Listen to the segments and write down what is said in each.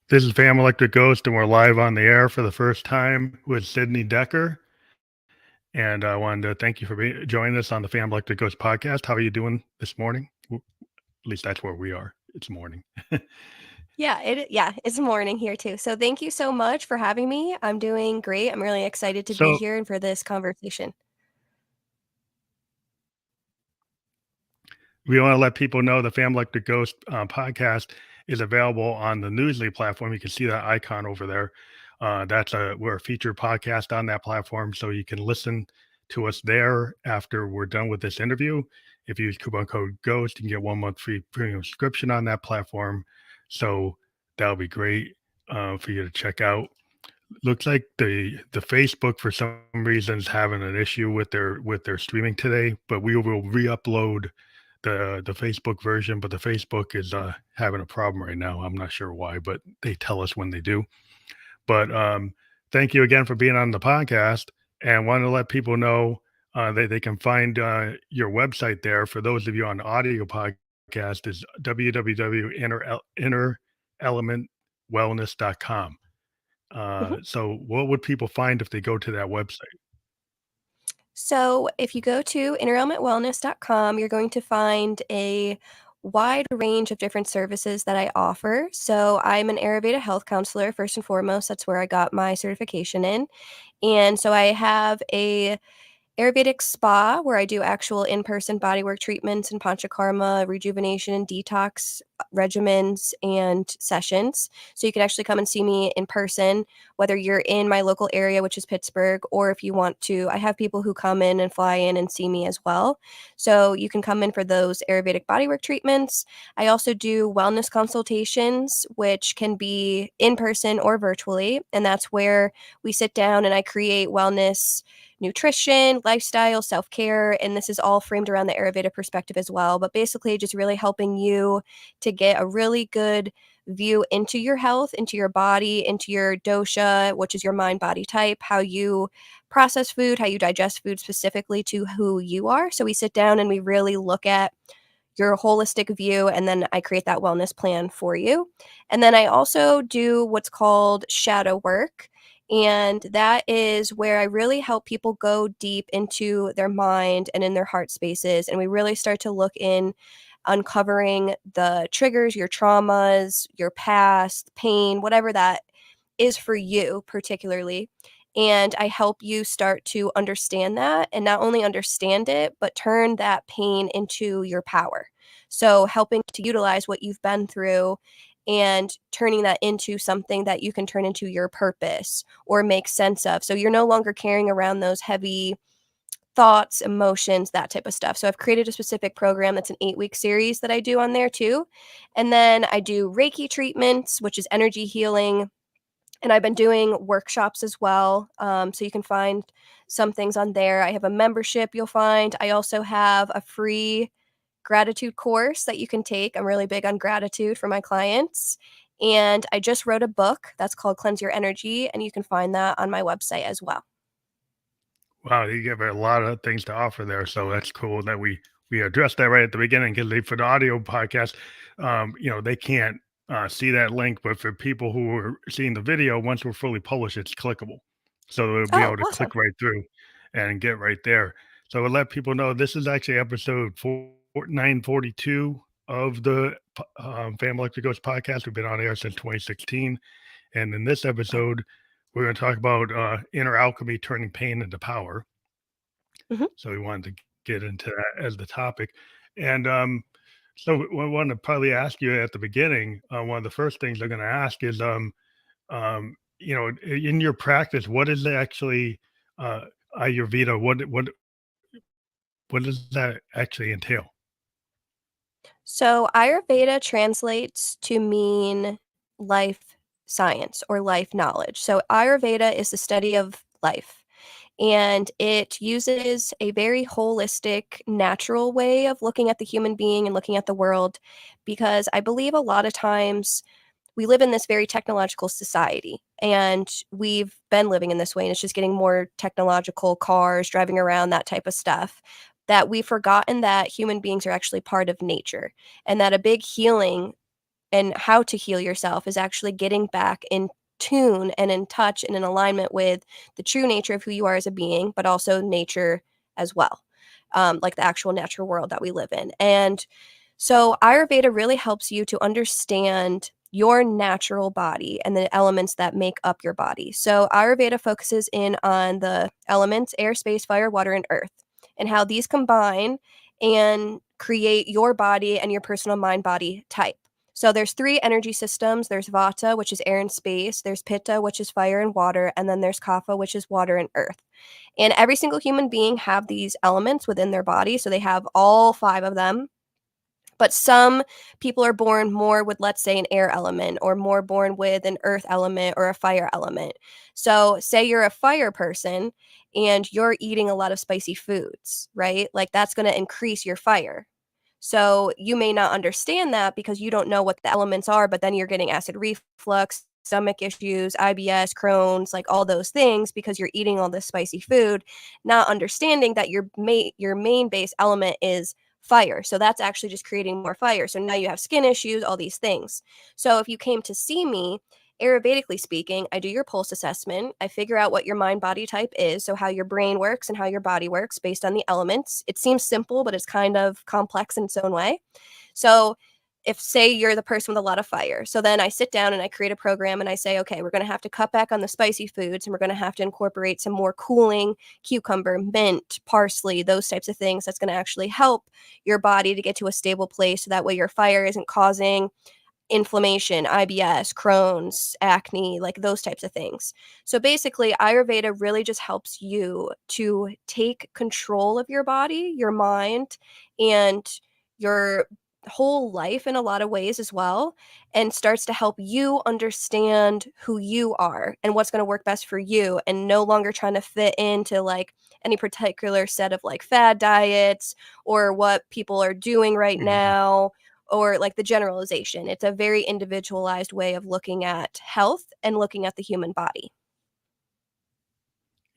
This is Fam Electric Ghost, and we're live on the air for the first time with Sydney Decker. And I wanted to thank you for joining us on the Fam Electric Ghost podcast. How are you doing this morning? At least that's where we are. It's morning. Yeah, it's morning here too. So thank you so much for having me. I'm doing great. I'm really excited to be So here and for this conversation. we want to let people know the Fam Electric Ghost podcast is available on the Newsly platform. You can see that icon over there. We're a featured podcast on that platform, so you can listen to us there after we're done with this interview. If you use coupon code GHOST, you can get 1 month free premium subscription on that platform. So that'll be great for you to check out. Looks like the Facebook for some reason is having an issue with their streaming today, but we will re-upload the Facebook version. But the Facebook is having a problem right now. I'm not sure why, but they tell us when they do. But thank you again for being on the podcast, and want to let people know that they can find your website there. For those of you on the audio podcast, is www.innerelementwellness.com. Mhm. So what would people find if they go to that website? So if you go to innerelementwellness.com, you're going to find a wide range of different services that I offer. So I'm an Ayurveda Health Counselor, first and foremost. That's where I got my certification in. And so I have a Ayurvedic spa where I do actual in-person bodywork treatments and panchakarma, rejuvenation and detox regimens and sessions. So you can actually come and see me in person, whether you're in my local area, which is Pittsburgh, or if you want to. I have people who come in and fly in and see me as well. So you can come in for those Ayurvedic bodywork treatments. I also do wellness consultations, which can be in person or virtually. And that's where we sit down and I create wellness nutrition, lifestyle, self care. And this is all framed around the Ayurveda perspective as well. But basically, just really helping you to get a really good view into your health, into your body, into your dosha, which is your mind body type, how you process food, how you digest food specifically to who you are. So we sit down and we really look at your holistic view, and then I create that wellness plan for you. And then I also do what's called shadow work. And that is where I really help people go deep into their mind and in their heart spaces. And we really start to look in uncovering the triggers, your traumas, your past, pain, whatever that is for you, particularly. And I help you start to understand that and not only understand it, but turn that pain into your power. So, helping to utilize what you've been through and turning that into something that you can turn into your purpose or make sense of. So, you're no longer carrying around those heavy thoughts, emotions, that type of stuff. So, I've created a specific program that's an 8-week series that I do on there too. And then I do Reiki treatments, which is energy healing, and I've been doing workshops as well. So you can find some things on there. I have a membership you'll find. I also have a free gratitude course that you can take. I'm really big on gratitude for my clients. And I just wrote a book that's called Cleanse Your Energy, and you can find that on my website as well. Wow, you have a lot of things to offer there, so that's cool that we addressed that right at the beginning. Because for the audio podcast, they can't see that link, but for people who are seeing the video, once we're fully published, it's clickable, so they'll be Oh, able to awesome. click right through and get right there. So we'll let people know this is actually episode 942 of the Family Electric Ghost podcast. We've been on air since 2016, and in this episode, we're going to talk about inner alchemy, turning pain into power. Mhm. So we wanted to get into that as the topic. And so I want to probably ask you at the beginning, one of the first things I'm going to ask is, in your practice, what is actually uh, Ayurveda? What does that actually entail? So Ayurveda translates to mean life science or life knowledge. So Ayurveda is the study of life. And it uses a very holistic, natural way of looking at the human being and looking at the world, because I believe a lot of times we live in this very technological society and we've been living in this way, and it's just getting more technological, cars driving around, that type of stuff, that we've forgotten that human beings are actually part of nature and that a big healing and how to heal yourself is actually getting back in tune and in touch and in alignment with the true nature of who you are as a being, but also nature as well, like the actual natural world that we live in. And so Ayurveda really helps you to understand your natural body and the elements that make up your body. So Ayurveda focuses in on the elements air, space, fire, water, and earth, and how these combine and create your body and your personal mind body type. So there's three energy systems. There's Vata, which is air and space. There's Pitta, which is fire and water. And then there's Kapha, which is water and earth. And every single human being have these elements within their body. So they have all five of them. But some people are born more with, let's say, an air element, or more born with an earth element or a fire element. So say you're a fire person and you're eating a lot of spicy foods, right? Like that's going to increase your fire. So you may not understand that because you don't know what the elements are, but then you're getting acid reflux, stomach issues, IBS, Crohn's, like all those things because you're eating all this spicy food, not understanding that your main base element is fire. So that's actually just creating more fire. So now you have skin issues, all these things. So if you came to see me, Ayurvedically speaking, I do your pulse assessment. I figure out what your mind body type is, so how your brain works and how your body works based on the elements. It seems simple, but it's kind of complex in its own way. So if say you're the person with a lot of fire, so then I sit down and I create a program and I say, okay, we're going to have to cut back on the spicy foods and we're going to have to incorporate some more cooling cucumber, mint, parsley, those types of things. That's going to actually help your body to get to a stable place so that way your fire isn't causing inflammation, IBS, Crohn's, acne, like those types of things. So basically, Ayurveda really just helps you to take control of your body, your mind, and your whole life in a lot of ways as well, and starts to help you understand who you are and what's going to work best for you, and no longer trying to fit into like any particular set of like fad diets or what people are doing right Mhm. now, or like the generalization. It's a very individualized way of looking at health and looking at the human body.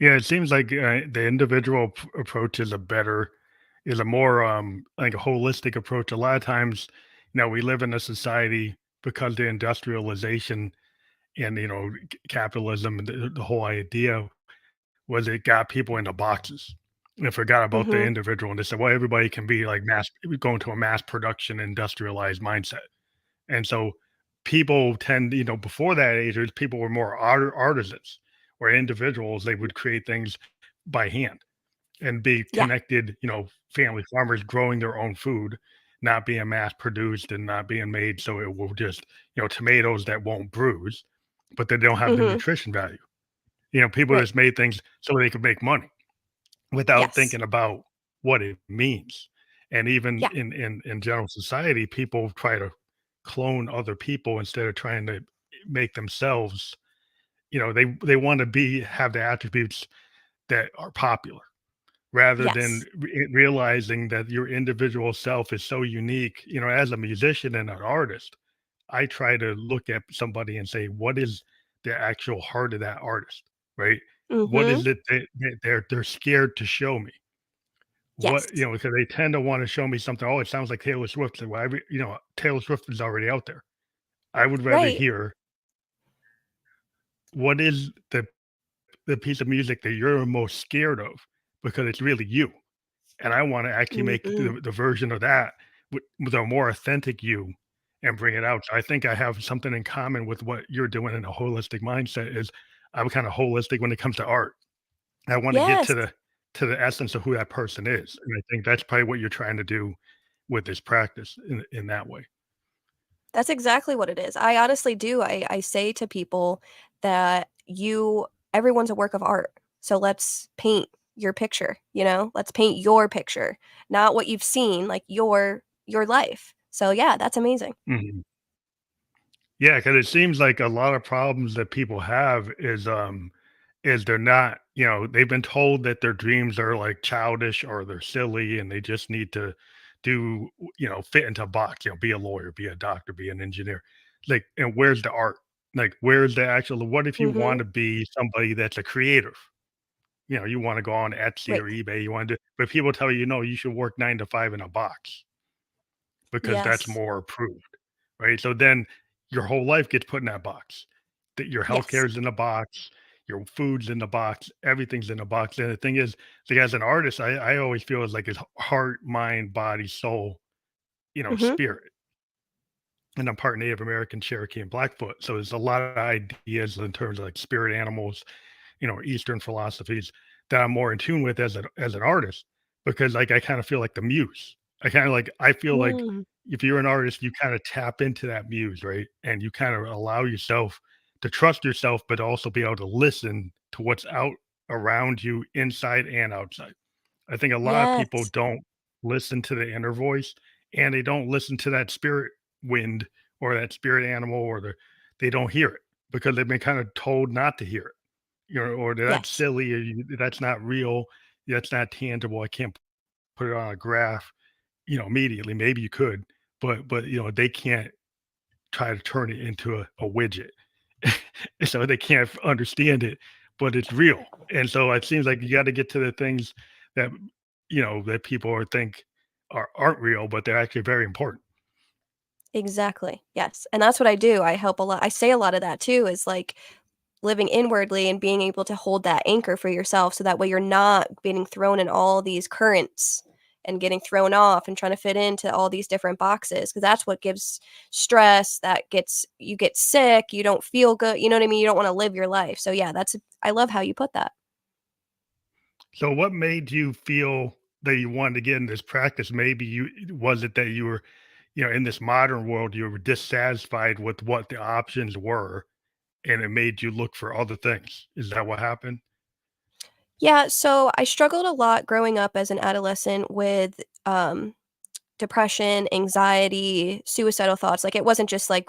Yeah, it seems like the individual approach is a better, is a more like a holistic approach. A lot of times, we live in a society because the industrialization and capitalism and the whole idea was it got people into boxes and forgot about the Mhm. individual. And they said, well, everybody can be like go into a mass production industrialized mindset. And so people tend, before that age, people were more artisans or individuals. They would create things by hand and be Yeah. connected, family farmers growing their own food, not being mass produced and not being made. So it will just, tomatoes that won't bruise, but they don't have the Mhm. nutrition value. People Right. just made things so they could make money without Yes. thinking about what it means. And even Yeah. in general society, people try to clone other people instead of trying to make themselves, they want to have the attributes that are popular rather than Yes. realizing that your individual self is so unique. As a musician and an artist, I try to look at somebody and say, what is the actual heart of that artist, right? What Mhm. is it that they're scared to show me? Yes. Because they tend to want to show me something. Oh, it sounds like Taylor Swift. So Taylor Swift is already out there. I would rather Right. hear what is the piece of music that you're most scared of because it's really you. And I want to actually make Mhm. the version of that with a more authentic you and bring it out. So I think I have something in common with what you're doing in a holistic mindset is I'm kind of holistic when it comes to art. I want to get Yes. to the essence of who that person is. And I think that's probably what you're trying to do with this practice in that way. That's exactly what it is. I honestly do. I say to people that everyone's a work of art. So let's paint your picture, Let's paint your picture, not what you've seen, like your life. So yeah, that's amazing. Mhm. Yeah, because it seems like a lot of problems that people have is they're not, they've been told that their dreams are like childish or they're silly and they just need to do, fit into a box, be a lawyer, be a doctor, be an engineer. Like, and where's the art? Like, where's the actual, what if you want Mhm. to be somebody that's a creative? You want to go on Etsy Right. or eBay, you want to, but people tell you, no, you should work 9 to 5 in a box because that's Yes. more approved. right? So then your whole life gets put in that box. That your Yes. healthcare is in the box, your food's in the box, everything's in the box. And the thing is, like as an artist, I always feel it's like it's heart, mind, body, soul, Mhm. spirit. And I'm part Native American, Cherokee, and Blackfoot. So there's a lot of ideas in terms of like spirit animals, Eastern philosophies that I'm more in tune with as an artist because like I kind of feel like the muse. I feel like Mm. if you're an artist, you kind of tap into that muse, right? And you kind of allow yourself to trust yourself, but also be able to listen to what's out around you, inside and outside. I think a lot of people Yes. don't listen to the inner voice and they don't listen to that spirit wind or that spirit animal they don't hear it because they've been kind of told not to hear it, or that's Yes. silly, or that's not real, that's not tangible. I can't put it on a graph, immediately. Maybe you could, but they can't try to turn it into a widget. So they can't understand it, but it's real. And so it seems like you got to get to the things that that people think aren't real, but they're actually very important. Exactly. Yes. And that's what I do. I help a lot. I say a lot of that too is like living inwardly and being able to hold that anchor for yourself so that way you're not getting thrown in all these currents and getting thrown off and trying to fit into all these different boxes because that's what gives stress that gets you get sick, you don't feel good, you know what I mean? You don't want to live your life. So yeah, that's I love how you put that. So what made you feel that you wanted to get in this practice? Maybe was it that you were, in this modern world, you were dissatisfied with what the options were and it made you look for other things. Is that what happened? Yeah, so I struggled a lot growing up as an adolescent with depression, anxiety, suicidal thoughts, like, it wasn't just, like,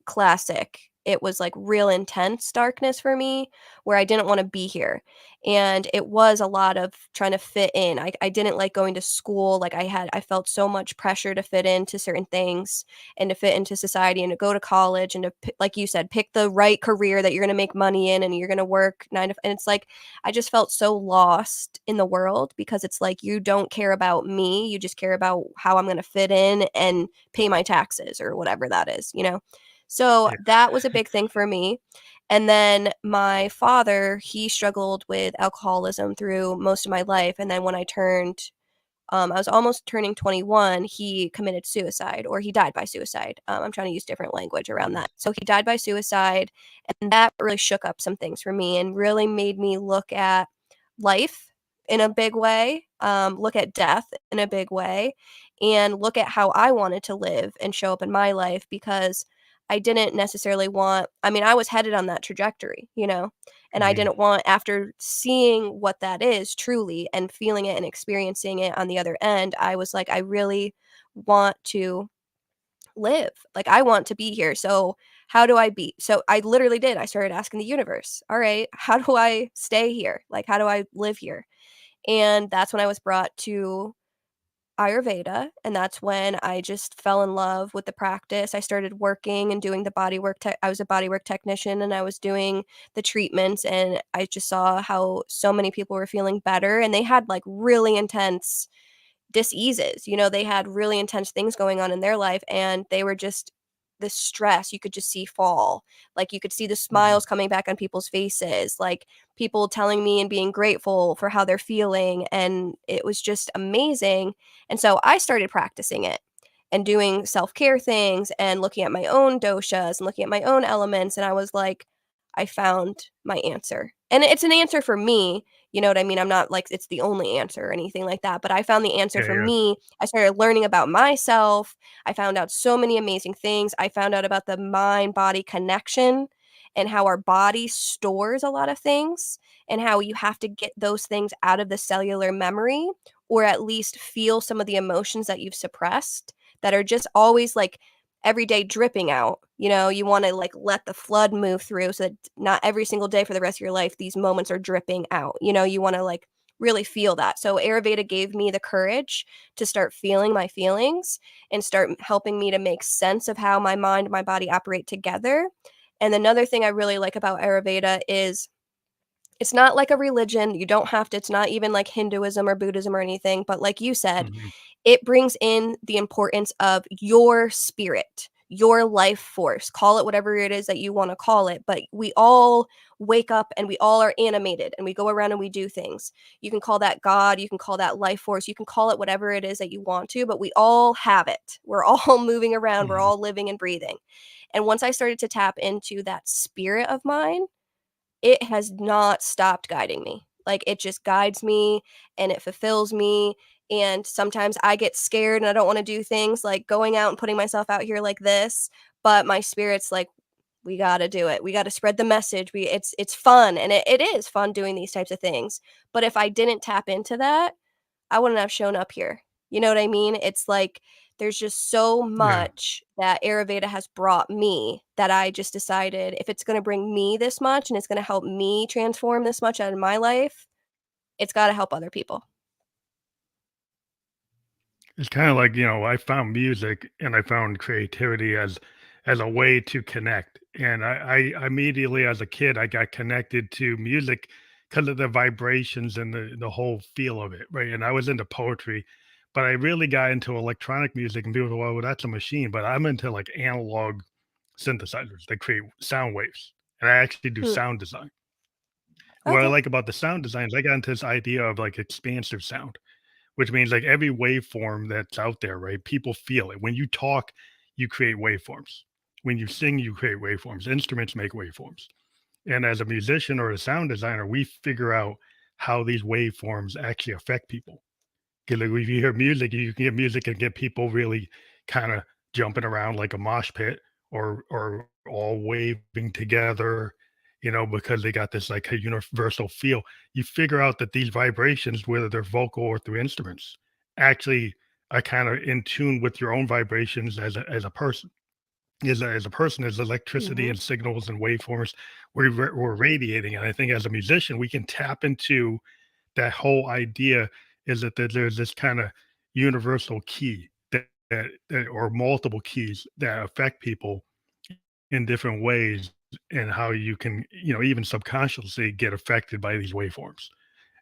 classic. It was, like, real intense darkness for me where I didn't wanna be here, and it was a lot of trying to fit in. I didn't like going to school, like, I felt so much pressure to fit into certain things and to fit into society and to go to college and to p like you said, pick the right career that you're gonna make money in and you're gonna work 9 to f and it's like, I just felt so lost in the world because it's like you don't care about me, you just care about how I'm gonna fit in and pay my taxes or whatever that is, you know? So Yeah. that was a big thing for me. And then my father, he struggled with alcoholism through most of my life. And then when I was almost turning 21, he committed suicide or he died by suicide. I'm trying to use different language around Mhm. that. So he died by suicide, and that really shook up some things for me and really made me look at life in a big way, look at death in a big way, and look at how I wanted to live and show up in my life because I didn't necessarily want I mean, I was headed on that trajectory, you know? And I Mhm. didn't want after seeing what that is truly and feeling it and experiencing it on the other end, I was like, "I really want to live. Like, I want to be here. So, how do I be?" So, I literally did. I started asking the universe, "All right, how do I stay here? Like, how do I live here?" And that's when I was brought to Ayurveda, and that's when I just fell in love with the practice. I started working and doing the bodywork tech I was a bodywork technician, and I was doing the treatments, and I just saw how so many people were feeling better, and they had, like, really intense diseases, you know, they had really intense things going on in their life, and they were just the stress you could just see fall. Like, you could see the Mhm. smiles coming back on people's faces, like, people telling me and being grateful for how they're feeling, and it was just amazing, and so I started practicing it and doing self-care things and looking at my own doshas and looking at my own elements, and I was like, "I found my answer." And it's an answer for me, you know what I mean? I'm not like it's the only answer or anything like that, but I found the answer Yeah, for yeah. me. I started learning about myself. I found out so many amazing things. I found out about the mind body connection and how our body stores a lot of things and how you have to get those things out of the cellular memory or at least feel some of the emotions that you've suppressed that are just always like every day dripping out. You know, you want to like let the flood move through so that not every single day for the rest of your life these moments are dripping out. You know, you want to like really feel that. So Ayurveda gave me the courage to start feeling my feelings and start helping me to make sense of how my mind and my body operate together. And another thing I really like about Ayurveda is it's not like a religion. You don't have to, it's not even like Hinduism or Buddhism or anything. But like you said, Mhm. it brings in the importance of your spirit. your life force. Call it whatever it is that you want to call it, but we all wake up and we all are animated and we go around and we do things. You can call that God, you can call that life force, you can call it whatever it is that you want to, but we all have it. We're all moving around, we're Mhm. all living and breathing. And once I started to tap into that spirit of mine, it has not stopped guiding me. Like, it just guides me and it fulfills me, and sometimes I get scared and I don't wanna do things like going out and putting myself out here like this, but my spirit's like, "We gotta do it. We gotta spread the message. We it's fun," and it is fun doing these types of things, but if I didn't tap into that, I wouldn't have shown up here. You know what I mean? It's like there's just so Yeah. much that Ayurveda has brought me that I just decided if it's gonna bring me this much and it's gonna help me transform this much out of my life, it's gotta help other people. It's kind of like, I found music and I found creativity as a way to connect. And I immediately as a kid I got connected to music because of the vibrations and the whole feel of it, right? And I was into poetry, but I really got into electronic music and people go, well, that's a machine. But I'm into like analog synthesizers that create sound waves. And I actually do Hmm, sound design. What I okay. like about the sound designs, I got into this idea of like expansive sound, which means like every waveform that's out there, right? People feel it. When you talk, you create waveforms. When you sing, you create waveforms. Instruments make waveforms. And as a musician or a sound designer, we figure out how these waveforms actually affect people. Because like, if you hear music, you can get music and get people really kind of jumping around like a mosh pit or all waving together, because they got this like a universal feel. You figure out that these vibrations, whether they're vocal or through instruments, actually are kind of in tune with your own vibrations as a person. As a person, as electricity Mhm, and signals and waveforms we're radiating. And I think as a musician, we can tap into that whole idea is that there's this kind of universal key that or multiple keys that affect people in different ways and how you can, even subconsciously get affected by these waveforms.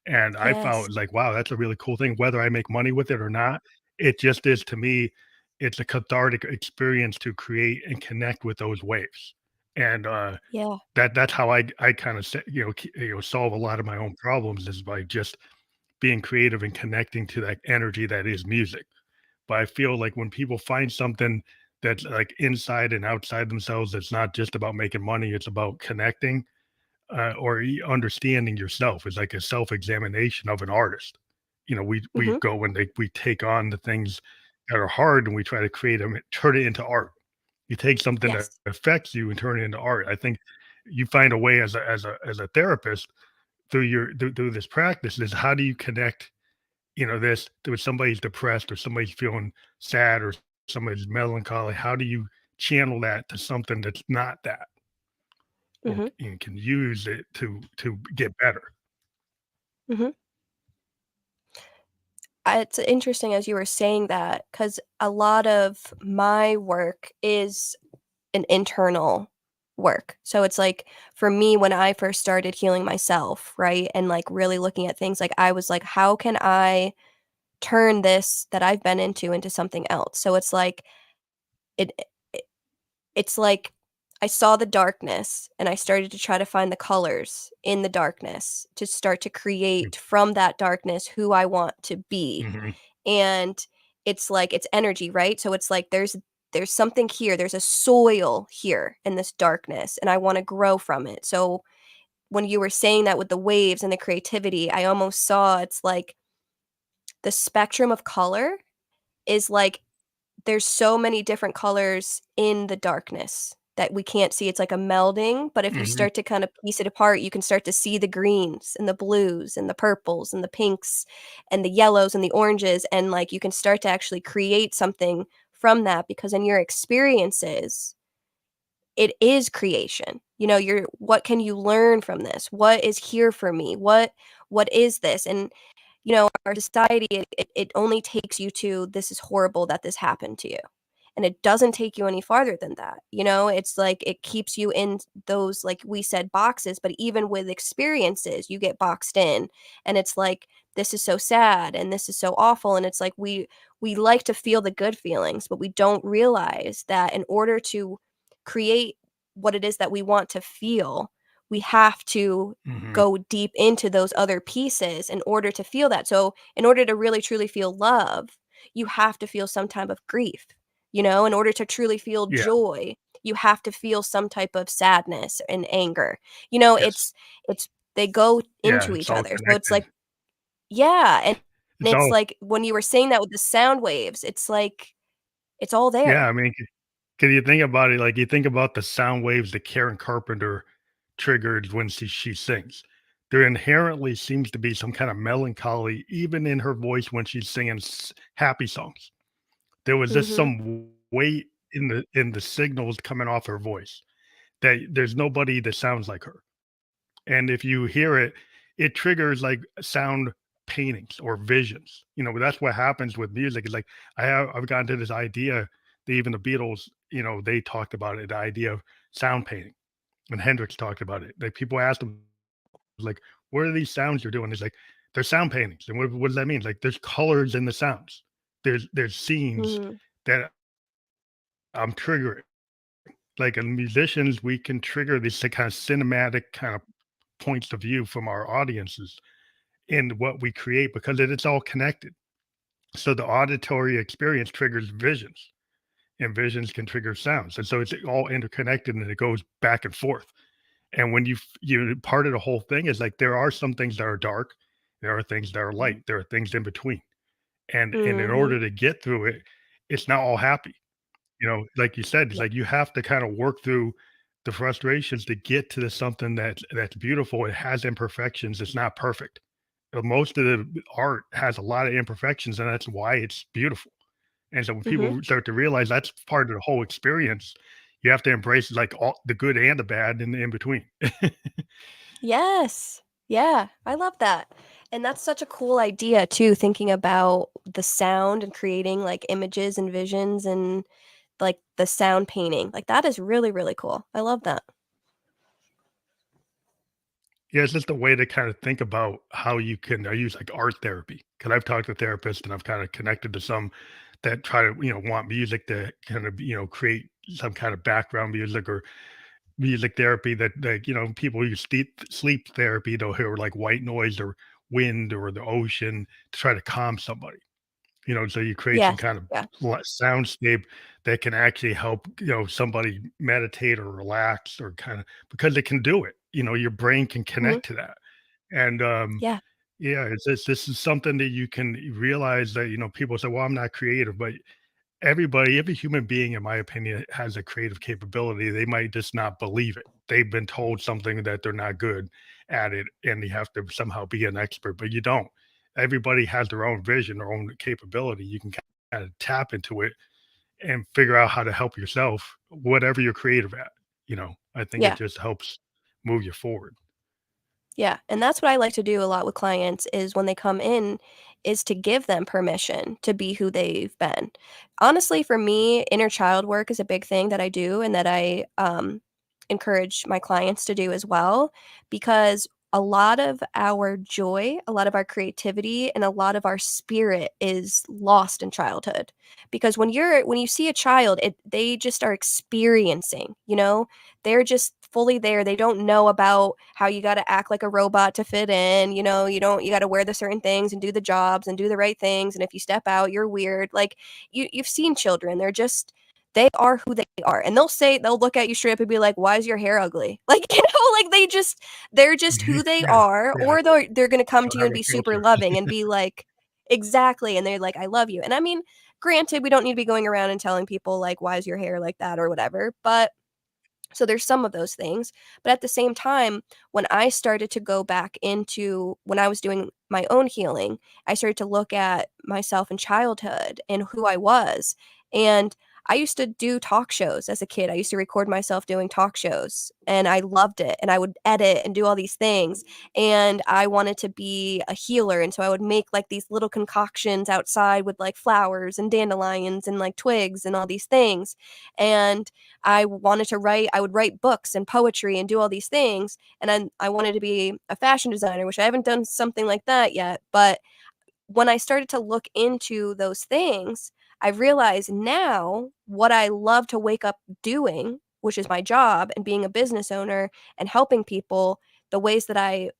And I yes, found like, wow, that's a really cool thing. Whether I make money with it or not, it just is to me, it's a cathartic experience to create and connect with those waves. And yeah, that's how I kind of solve a lot of my own problems is by just being creative and connecting to that energy that is music. But I feel like when people find something that's like inside and outside themselves, it's not just about making money, it's about connecting or understanding yourself. It's like a self-examination of an artist. We mhm, go and we take on the things that are hard and we try to create them, turn it into art. You take something that yes, affects you and turn it into art. I think you find a way as a therapist through this practice is how do you connect, this with somebody's depressed or somebody's feeling sad or somebody's melancholy. How do you channel that to something that's not that or mhm, can use it to get better? mhm. It's interesting as you were saying that because a lot of my work is an internal work. So it's like for me when I first started healing myself, right? And like really looking at things like I was like, how can I turn this that I've been into something else? So it's like it it's like I saw the darkness and I started to try to find the colors in the darkness to start to create from that darkness who I want to be. Mhm. And it's like it's energy, right? So it's like there's something here, there's a soil here in this darkness and I want to grow from it. So when you were saying that with the waves and the creativity, I almost saw it's like the spectrum of color is like there's so many different colors in the darkness that we can't see. It's like a melding, but if you Mhm. start to kind of piece it apart, you can start to see the greens and the blues and the purples and the pinks and the yellows and the oranges, and, like, you can start to actually create something from that because in your experiences, it is creation. You know, you're what can you learn from this? What is here for me? What is this? And our society, it only takes you to, "This is horrible that this happened to you." And it doesn't take you any farther than that, you know? It's like it keeps you in those, like we said, boxes, but even with experiences, you get boxed in, and it's like, "This is so sad, and this is so awful," and it's like we like to feel the good feelings, but we don't realize that in order to create what it is that we want to feel, we have to Mhm. go deep into those other pieces in order to feel that. So, in order to really truly feel love, you have to feel some type of grief. In order to truly feel Yeah. joy, you have to feel some type of sadness and anger. Yes. It's they go Yeah, into it's each all other. So it's connected. like, yeah, and It's it's all like when you were saying that with the sound waves, it's like it's all Yeah, there. I mean, can you think about it, like, you think about the sound waves that Karen Carpenter triggered when she sings. There inherently seems to be some kind of melancholy even in her voice when she's singing happy songs. There was just Mhm. some weight in the signals coming off her voice that there's nobody that sounds like her. And if you hear it, it triggers like sound paintings or visions. That's what happens with music. Is like I've gotten to this idea that even the Beatles, they talked about it, the idea of sound painting. And Hendrix talked about it. Like people asked him, like, what are these sounds you're doing? He's like, they're sound paintings. And what does that mean? Like there's colors in the sounds. There's scenes Mhm. that I'm triggering. Like in musicians, we can trigger these kind of cinematic kind of points of view from our audiences in what we create because it's all connected. So the auditory experience triggers visions, and visions can trigger sounds, and so it's all interconnected and it goes back and forth. And when part of the whole thing is like there are some things that are dark, there are things that are Mhm. light, there are things in between, and in Mhm. order to get through it, it's not all happy. Like you said, it's Yeah. like you have to kind of work through the frustrations to get to the something that's beautiful. It has imperfections. It's not perfect. Most of the art has a lot of imperfections, and that's why it's beautiful. And so when Mhm. people start to realize that's part of the whole experience, you have to embrace like all the good and the bad and the in between. Yes. Yeah, I love that. And that's such a cool idea too, thinking about the sound and creating, like, images and visions and, like, the sound painting. Like, that is really, really cool. I love that. Yeah, it's just a way to kind of think about how you can I use like art therapy because I've talked to therapists and I've kind of connected to some that try to want music to kind of create some kind of background music or music therapy that people use sleep therapy. They'll hear like white noise or wind or the ocean to try to calm somebody. So you create some Yes. kind of Yeah. soundscape that can actually help, somebody meditate or relax or kind of because it can do it. Your brain can Mhm. connect to that. And Yeah. yeah, this is something that you can realize that, people say, well, I'm not creative, but every human being, in my opinion, has a creative capability. They might just not believe it. They've been told something that they're not good at it, and you have to somehow be an expert, but you don't. Everybody has their own vision, their own capability. You can kind of tap into it and figure out how to help yourself, whatever you're creative at. I think it Yeah. just helps move you forward. Yeah, and that's what I like to do a lot with clients is when they come in is to give them permission to be who they've been. Honestly, for me, inner child work is a big thing that I do and that I encourage my clients to do as well because a lot of our joy, a lot of our creativity, and a lot of our spirit is lost in childhood. Because when you see a child, they just are experiencing. They're just fully there. They don't know about how you gotta act like a robot to fit in. You gotta wear the certain things and do the jobs and do the right things, and if you step out, you're weird. Like, you've seen children, they are who they are, and they'll look at you straight up and be like, "Why is your hair ugly?" Like, like, they're just who they Yeah, are, yeah. or they're gonna come Don't to you have and a be super filter. loving and be like exactly, and they're like, "I love you." And I mean, granted, we don't need to be going around and telling people, like, "Why is your hair like that?" or whatever, but so there's some of those things. But at the same time, when I started to go back into when I was doing my own healing, I started to look at myself in childhood and who I was. And I used to do talk shows as a kid. I used to record myself doing talk shows and I loved it. And I would edit and do all these things. And I wanted to be a healer. And so I would make like these little concoctions outside with like flowers and dandelions and like twigs and all these things. And I would write books and poetry and do all these things, and I wanted to be a fashion designer, which I haven't done something like that yet, but when I started to look into those things, I realized now what I love to wake up doing, which is my job and being a business owner and helping people, the ways that I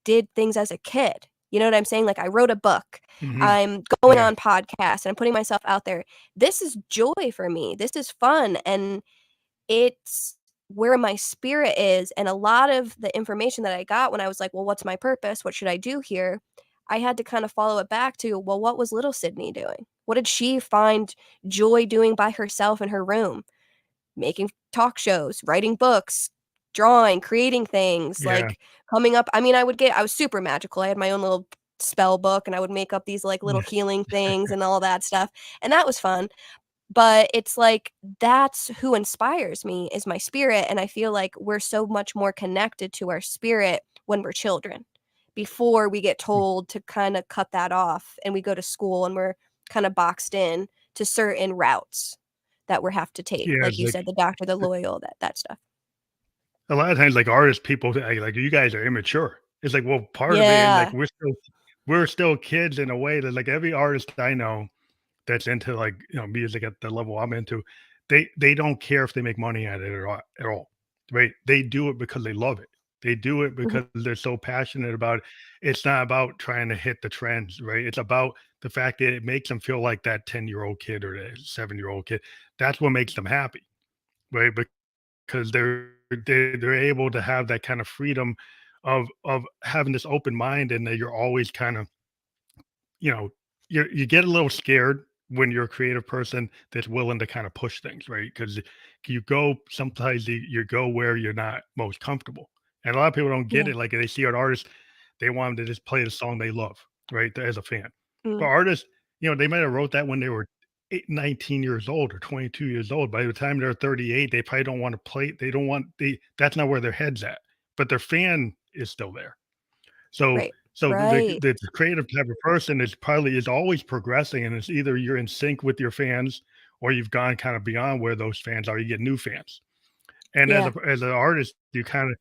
did things as a kid. You know what I'm saying? Like, I wrote a book, Hmm. I'm going Yeah. on podcasts, and I'm putting myself out there. This is joy for me. This is fun, and it's where my spirit is, and a lot of the information that I got when I was like, "Well, what's my purpose? What should I do here?" I had to kind of follow it back to, well, what was little Sydney doing? What did she find joy doing by herself in her room? Making talk shows, writing books, drawing, creating things, Yeah. like, coming up, I mean, I was super magical. I had my own little spell book, and I would make up these, like, little Yeah. healing things and all that stuff, and that was fun. But it's like, that's who inspires me is my spirit, and I feel like we're so much more connected to our spirit when we're children, before we get told to kinda cut that off and we go to school and we're kinda boxed in to certain routes that we have to take. Yeah. Like It's you like said, the doctor, the loyal, that stuff. a lot of times, like artists, people like you guys are immature. It's like, well, part of it, and like Yeah. we're still kids in a way that like every artist I know that's into like music at the level I'm into, they don't care if they make money at it at all, right? They do it because they love it. They do it Mhm. because they're so passionate about it. It's not about trying to hit the trends, right? It's about the fact that it makes them feel like that 10-year-old kid or the 7-year-old kid. That's what makes them happy, right? Because they're able to have that kind of freedom of having this open mind, and that you're always kind of you know, you get a little scared when you're a creative person that's willing to kind of push things, right? Because you go sometimes you go where you're not most comfortable, and a lot of people don't get Yeah. it. Like they see an artist, they want them to just play the song they love, right? As a fan, but Mm. artists, they might have wrote that when they were 19 years old or 22 years old. By the time they're 38, they probably don't want to play. They don't want that's not where their head's at, but their fan is still there. So Right. so Right. the creative type of person is always progressing, and it's either you're in sync with your fans or you've gone kind of beyond where those fans are. You get new fans, and Yeah. as an artist, you kind of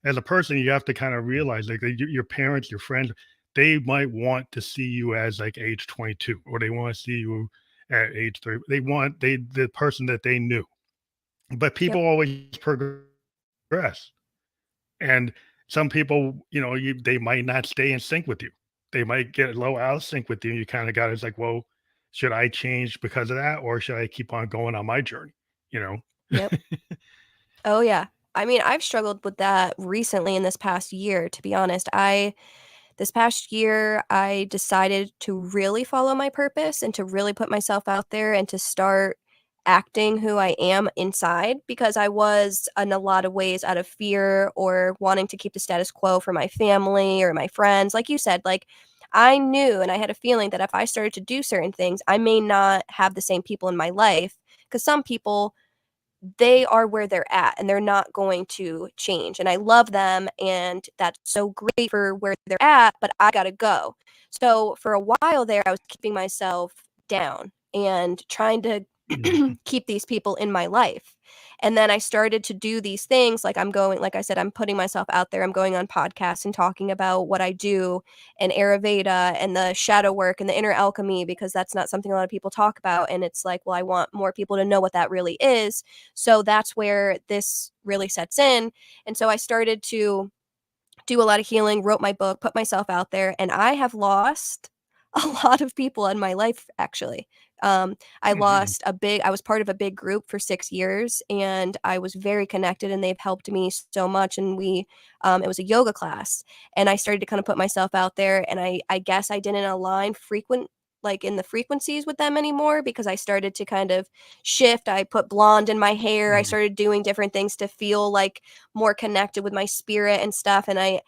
as a person, you have to kind of realize like your parents, your friends, they might want to see you as like age 22, or they want to see you at age 3. They want the person that they knew, but Yep. people always progress. And some people, they might not stay in sync with you. They might get a little out of sync with you. You kind of got it's like, well, should I change because of that, or should I keep on going on my journey? You know? Yep. Oh, yeah. I mean, I've struggled with that recently in this past year, to be honest. I This past year, I decided to really follow my purpose and to really put myself out there and to start acting who I am inside, because I was in a lot of ways out of fear or wanting to keep the status quo for my family or my friends. Like you said, like, I knew and I had a feeling that if I started to do certain things, I may not have the same people in my life, because some people, they are where they're at and they're not going to change. And I love them and that's so great for where they're at, but I got to go. So for a while there, I was keeping myself down and trying to Mhm. keep these people in my life. And then I started to do these things, like like I said, I'm putting myself out there. I'm going on podcasts and talking about what I do and Ayurveda and the shadow work and the inner alchemy, because that's not something a lot of people talk about. And it's like, well, I want more people to know what that really is. So that's where this really sets in. And so I started to do a lot of healing, wrote my book, put myself out there, and I have lost a lot of people in my life, actually. Mhm. I was part of a big group for 6 years, and I was very connected, and they've helped me so much. And it was a yoga class, and I started to kind of put myself out there, and I guess I didn't align like in the frequencies with them anymore, because I started to kind of shift. I put blonde in my hair. I Mhm. started doing different things to feel like more connected with my spirit and stuff. And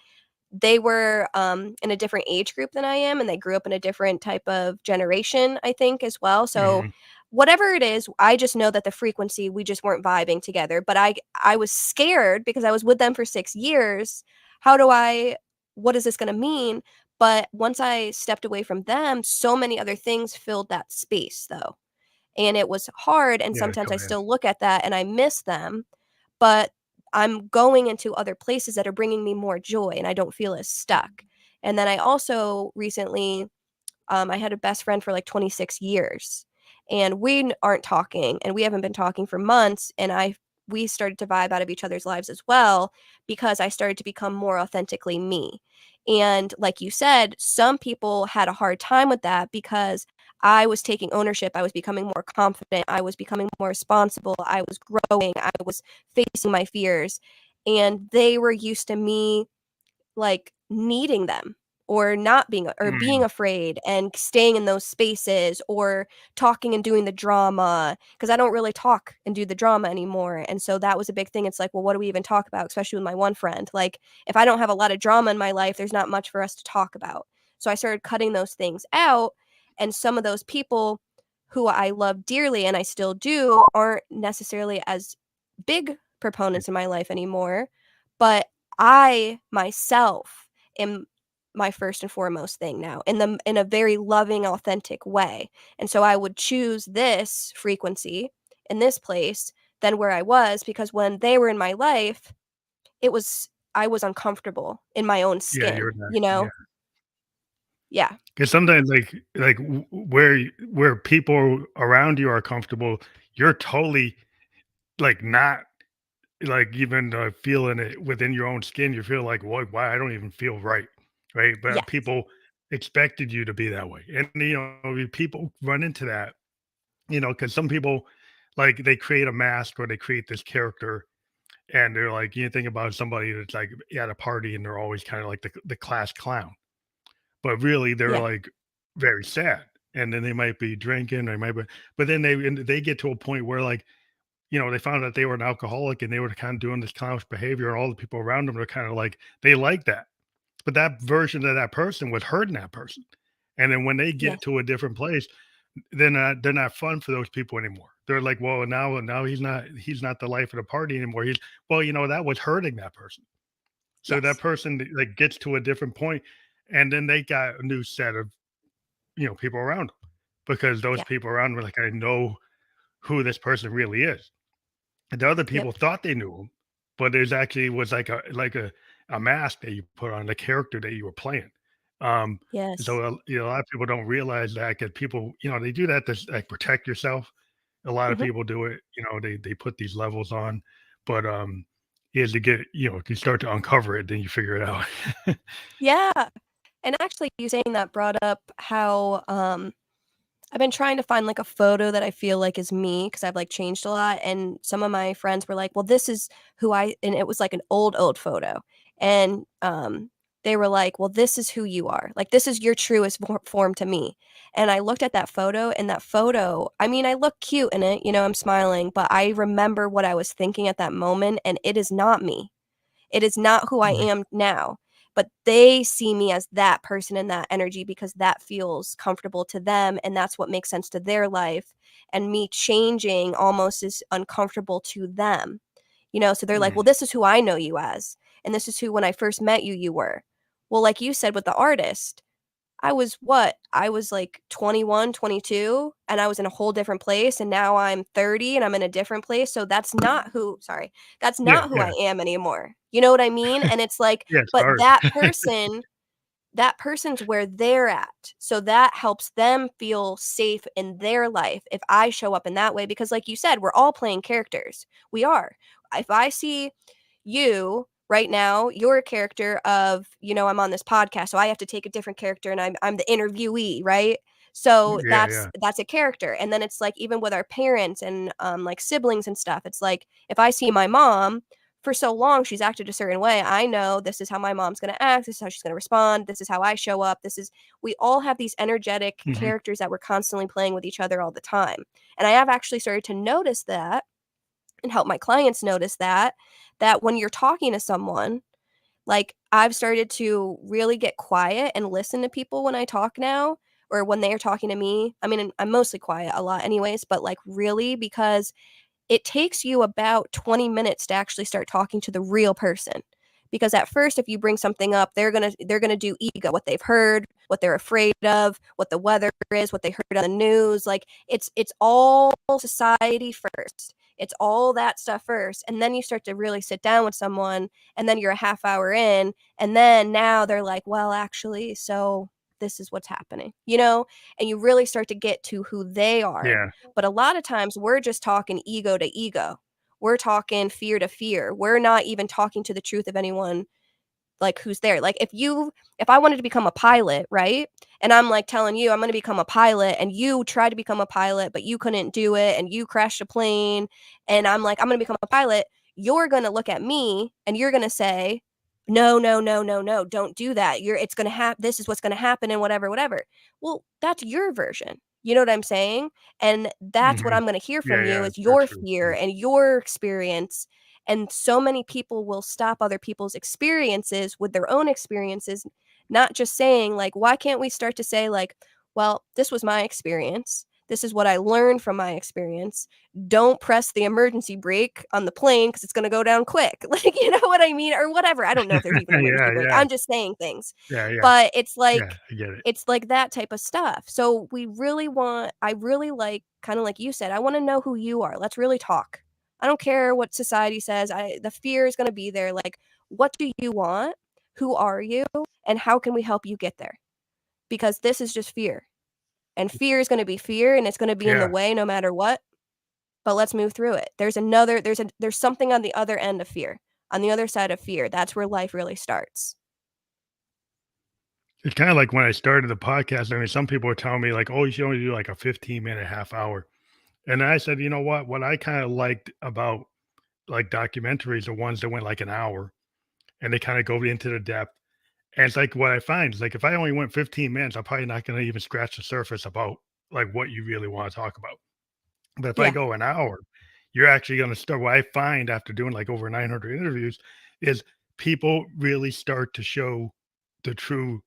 they were in a different age group than I am, and they grew up in a different type of generation, I think, as well. So Mhm. whatever it is, I just know that the frequency, we just weren't vibing together. But I was scared because I was with them for 6 years. How do I What is this going to mean? But once I stepped away from them, so many other things filled that space, though. And it was hard, and Yeah. sometimes Go I ahead. still look at that and I miss them, but I'm going into other places that are bringing me more joy and I don't feel as stuck. And then I also recently I had a best friend for like 26 years, and aren't talking, and we haven't been talking for months. And we started to vibe out of each other's lives as well, because I started to become more authentically me. And like you said, some people had a hard time with that because I was taking ownership. I was becoming more confident. I was becoming more responsible. I was growing. I was facing my fears. And they were used to me like needing them, or not being, or being Mm, afraid and staying in those spaces, or talking and doing the drama, because I don't really talk and do the drama anymore. And so that was a big thing. It's like, well, what do we even talk about, especially with my one friend? Like, if I don't have a lot of drama in my life, there's not much for us to talk about. So I started cutting those things out, and some of those people who I love dearly and I still do aren't necessarily as big proponents in my life anymore, but I myself am my first and foremost thing now, in a very loving, authentic way. And so I would choose this frequency in this place than where I was, because when they were in my life, it was I was uncomfortable in my own yeah, skin, you're not. you Yeah, know? Yeah. because sometimes where people around you are comfortable, you're totally like not like even feeling it within your own skin. You feel like, why I don't even feel right, right? But Yes. people expected you to be that way, and people run into that, because some people like they create a mask or they create this character. And they're like, you think about somebody that's like at a party and they're always kind of like the class clown, but really they're Yeah. like very sad. And then they might be drinking, or might be, but then they get to a point where like, they found out they were an alcoholic and they were kind of doing this clownish behavior, and all the people around them are kind of like they like that. But that version of that person was hurting that person. And then when they Yes. get to a different place, they're not fun for those people anymore. They're like, well, now he's not the life of the party anymore. He's well, that was hurting that person. So that Yes. person like gets to a different point, and then they got a new set of people around them, because those Yeah. people around them are like, I know who this person really is. And the other Yep. people thought they knew him, but there's actually was like a mask that you put on, the character that you were playing. Um, Yes. so a lot of people don't realize that, because people, they do that to like protect yourself. A lot of Mhm. people do it. They put these levels on, but is to get you start to uncover it, then you figure it out. Yeah. And actually, you saying that brought up how, I've been trying to find, like, a photo that I feel like is me, because 'cause I've, like, changed a lot, and some of my friends were like, "Well, this is who I," and it was, like, an old, old photo, and, they were like, "Well, this is who you are, like, this is your truest form to me," and I looked at that photo, and that photo, I mean, I look cute in it, I'm smiling, but I remember what I was thinking at that moment, and it is not me. It is not who I Mhm. am now, but they see me as that person and that energy, because that feels comfortable to them, and that's what makes sense to their life, and me changing almost is uncomfortable to them, so they're like, "Well, Mhm. this is who I know you as, and this is who when I first met you, you were." Well, like you said with the artist, I was what? I was like 21, 22, and I was in a whole different place, and now I'm 30 and I'm in a different place, so that's Yeah, not who I yeah, am anymore. You know what I mean? And it's like, yeah. It's but hard. that person's where they're at. So that helps them feel safe in their life if I show up in that way, because like you said, we're all playing characters. We are. If I see you right now, you're a character of, I'm on this podcast, so I have to take a different character, and I'm the interviewee, right? So Yeah, that's yeah. that's a character. And then it's like, even with our parents and like siblings and stuff, it's like, if I see my mom, for so long she's acted a certain way, I know this is how my mom's going to act, this is how she's going to respond, this is how I show up, this is we all have these energetic Mhm. characters that we're constantly playing with each other all the time. And I have actually started to notice that, and help my clients notice that when you're talking to someone, like, I've started to really get quiet and listen to people when I talk now, or when they are talking to me. I mean, I'm mostly quiet a lot anyways, but, like, really, because it takes you about 20 minutes to actually start talking to the real person. Because at first, if you bring something up, they're gonna do ego, what they've heard, what they're afraid of, what the weather is, what they heard on the news. Like, it's all society first. It's all that stuff first, and then you start to really sit down with someone, and then you're a half hour in, and then now they're like, "Well, actually, so this is what's happening, you know? And you really start to get to who they are. Yeah. But a lot of times we're just talking ego to ego. We're talking fear to fear. We're not even talking to the truth of anyone like who's there. Like if I wanted to become a pilot, right? And I'm like telling you I'm going to become a pilot and you tried to become a pilot but you couldn't do it and you crashed a plane and I'm like I'm going to become a pilot, you're going to look at me and you're going to say, "No, no, no, no, no, don't do that. It's going to happen. This is what's going to happen and whatever, whatever." Well, that's your version. You know what I'm saying? And that's what Hmm. I'm going to hear from Yeah, you yeah, is that's your true. fear Yeah. and your experience, and so many people will stop other people's experiences with their own experiences, not just saying, like, why can't we start to say, like, well, this was my experience. This is what I learned from my experience. Don't press the emergency brake on the plane because it's going to go down quick. Like, you know what I mean? Or whatever. I don't know if there's even an emergency Yeah, brake. yeah, I'm just saying things. yeah, yeah, But yeah. I get it. it's like that type of stuff. So I really like, kind of like you said, I want to know who you are. Let's really talk. I don't care what society says. The fear is going to be there. Like, what do you want? Who are you? And how can we help you get there? Because this is just fear. And fear is going to be fear and it's going to be in the Yeah. way no matter what. But let's move through it. There's something on the other end of fear. On the other side of fear, that's where life really starts. It's kind of like when I started the podcast. I mean, some people were telling me like, "Oh, you should only do like a 15-minute half hour." And I said, "You know what? What I kind of liked about like documentaries are ones that went like an hour and they kind of go into the depth. And it's like what I find is like if I only went 15 minutes, I'm probably not going to even scratch the surface about like what you really want to talk about. But if I Yeah. go an hour, you're actually going to start. What I find after doing like over 900 interviews is people really start to show the true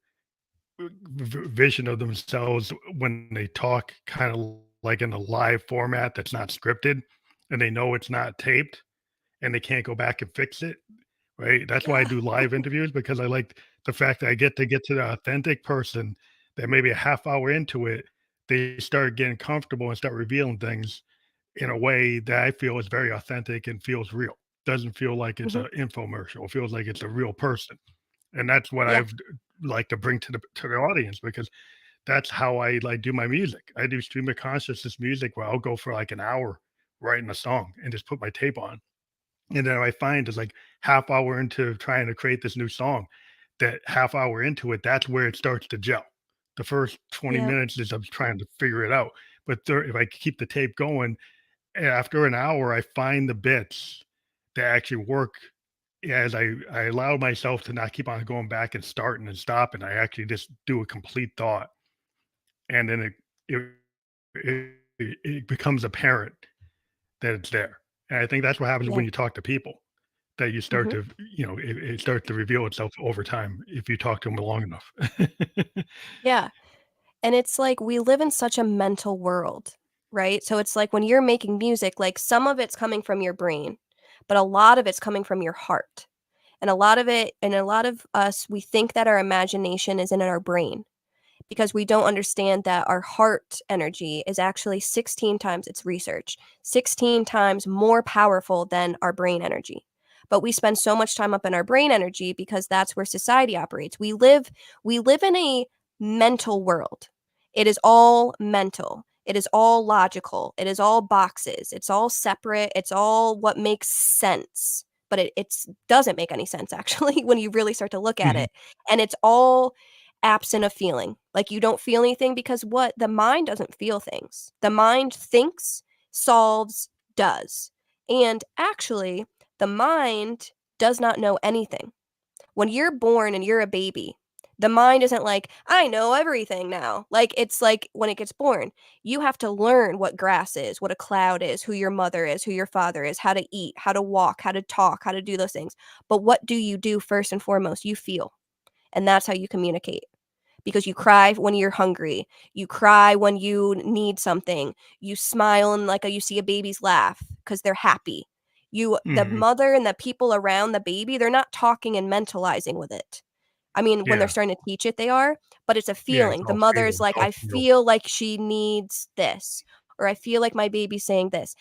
vision of themselves when they talk kind of like in a live format that's not scripted and they know it's not taped and they can't go back and fix it, right? That's why I Yeah. do live interviews because I like the fact that I get to the authentic person that maybe a half hour into it, they start getting comfortable and start revealing things in a way that I feel is very authentic and feels real. Doesn't feel like it's Mhm. an infomercial. It feels like it's a real person. And that's what Yeah. I've like to bring to the audience because that's how I like do my music. I do stream of consciousness music where I'll go for like an hour writing a song and just put my tape on. And then I find is like half hour into trying to create this new song, that half hour into it, that's where it starts to gel. The first 20 Yeah. minutes is I'm trying to figure it out. But if I keep the tape going, after an hour, I find the bits that actually work as I allow myself to not keep on going back and starting and stopping. I actually just do a complete thought. And then it becomes apparent that it's there. And I think that's what happens Yeah. when you talk to people. That you start Mhm. to, it starts to reveal itself over time if you talk to them long enough. Yeah. And it's like we live in such a mental world, right? So it's like when you're making music, like some of it's coming from your brain, but a lot of it's coming from your heart. And a lot of us, we think that our imagination is in our brain because we don't understand that our heart energy is actually 16 times, it's research, 16 times more powerful than our brain energy. But we spend so much time up in our brain energy because that's where society operates. We live in a mental world. It is all mental. It is all logical. It is all boxes. It's all separate. It's all what makes sense. But it doesn't make any sense actually when you really start to look at Mhm. it. And it's all absent of feeling. Like you don't feel anything because what? The mind doesn't feel things. The mind thinks, solves, does. And actually, the mind does not know anything. When you're born and you're a baby, the mind isn't like, I know everything now. Like, it's like when it gets born, you have to learn what grass is, what a cloud is, who your mother is, who your father is, how to eat, how to walk, how to talk, how to do those things. But what do you do first and foremost? You feel. And that's how you communicate because you cry when you're hungry. You cry when you need something. You smile and like you see a baby's laugh because they're happy. The Mhm. mother and the people around the baby, they're not talking and mentalizing with it. I mean, when they're Yeah. starting to teach it, they are, but it's a Yeah, it's feeling. The all mother's feel. It's like, all I feel. feel like she needs this, or I feel like my baby's saying this.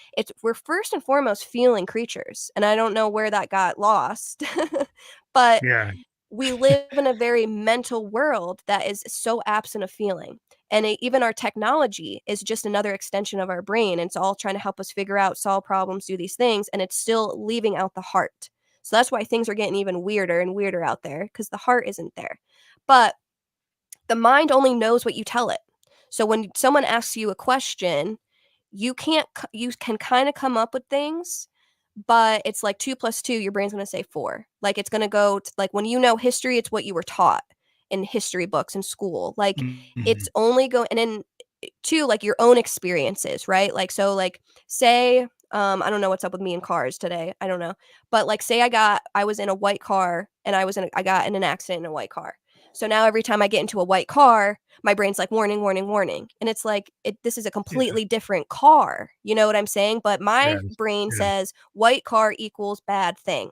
We're first and foremost feeling creatures, and I don't know where that got lost, but Yeah. we live in a very mental world that is so absent of feeling. And even our technology is just another extension of our brain. And it's all trying to help us figure out, solve problems, do these things. And it's still leaving out the heart. So that's why things are getting even weirder and weirder out there, because the heart isn't there. But the mind only knows what you tell it. So when someone asks you a question, you can kind of come up with things, but it's like 2 plus 2, your brain's going to say 4. Like it's going to go to, like when you know history, it's what you were taught in history books in school. Like it's Mhm. only going, and then two, like your own experiences, right? Like so like say I don't know what's up with me in cars today. I don't know. But like say I was in a white car and I got in an accident in a white car. So now every time I get into a white car, my brain's like warning, warning, warning. And it's like this is a Yeah. completely different car. You know what I'm saying? But my Yes. brain Yeah. says white car equals bad thing.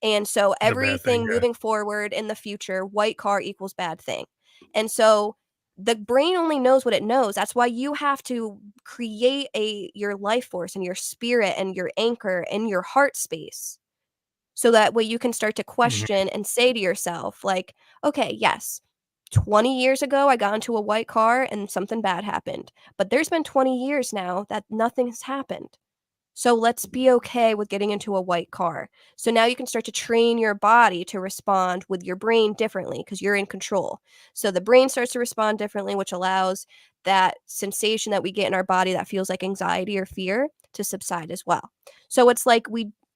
And so It's a bad thing. everything Yeah. moving forward in the future, white car equals bad thing. And so the brain only knows what it knows. That's why you have to create your life force and your spirit and your anchor in your heart space. So that way you can start to Mhm. question and say to yourself, like, okay, yes, 20 years ago I got into a white car and something bad happened. But there's been 20 years now that nothing has happened. So let's be okay with getting into a white car. So now you can start to train your body to respond with your brain differently because you're in control. So the brain starts to respond differently, which allows that sensation that we get in our body that feels like anxiety or fear to subside as well. So it's like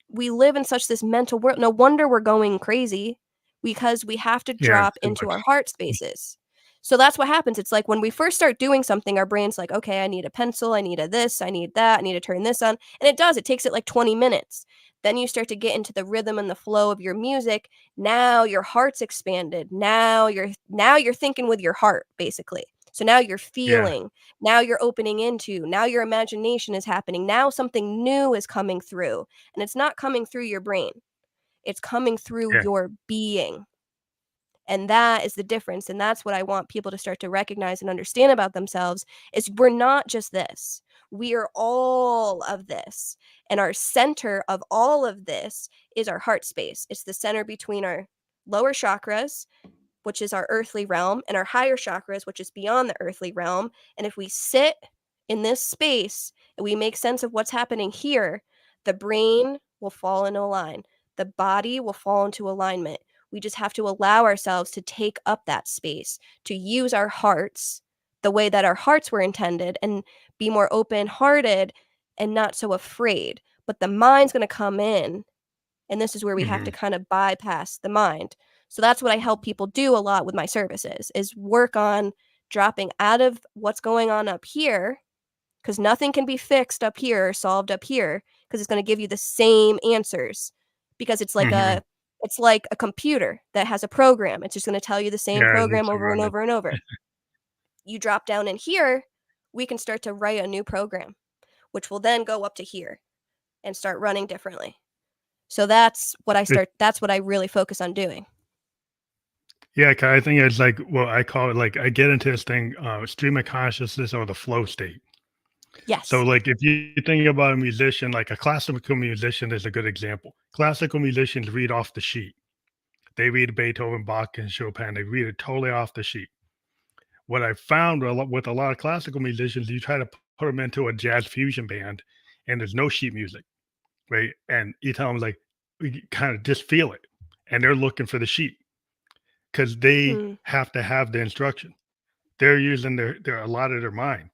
we live in such this mental world. No wonder we're going crazy because we have to Yeah. It's drop too into our much. heart spaces. So that's what happens. It's like when we first start doing something, our brain's like, okay, I need a pencil, I need a this, I need that, I need to turn this on. And it does. It takes it like 20 minutes. Then you start to get into the rhythm and the flow of your music. Now your heart's expanded. Now you're thinking with your heart, basically. So now you're Yeah. feeling. Now you're opening into. Now your imagination is happening. Now something new is coming through. And it's not coming through your brain. It's coming through Yeah. your being. And that is the difference, and that's what I want people to start to recognize and understand about themselves is we're not just this. We are all of this. And our center of all of this is our heart space. It's the center between our lower chakras, which is our earthly realm, and our higher chakras, which is beyond the earthly realm. And if we sit in this space and we make sense of what's happening here, the brain will fall into line. The body will fall into alignment. We just have to allow ourselves to take up that space, to use our hearts the way that our hearts were intended and be more open hearted and not so afraid. But the mind's going to come in. And this is where we have to Mhm. kind of bypass the mind. So that's what I help people do a lot with my services is work on dropping out of what's going on up here because nothing can be fixed up here or solved up here because it's going to give you the same answers because Mhm. it's like a computer that has a program. It's just going to tell you the same Yeah. program It's over and running. over and over. You drop down in here, we can start to write a new program, which will then go up to here and start running differently. So that's what I really focus on doing. Yeah, 'cause I think it's like well, I call it like I get into this thing, stream of consciousness or the flow state. So, Yes. like, if you think about a musician, like a classical musician is a good example. Classical musicians read off the sheet. They read Beethoven, Bach, and Chopin. They read it totally off the sheet. What I found with a lot of classical musicians, you try to put them into a jazz fusion band, and there's no sheet music, right? And you tell them like, we kind of just feel it, and they're looking for the sheet because they Mm, have to have the instruction. They're using their a lot of their mind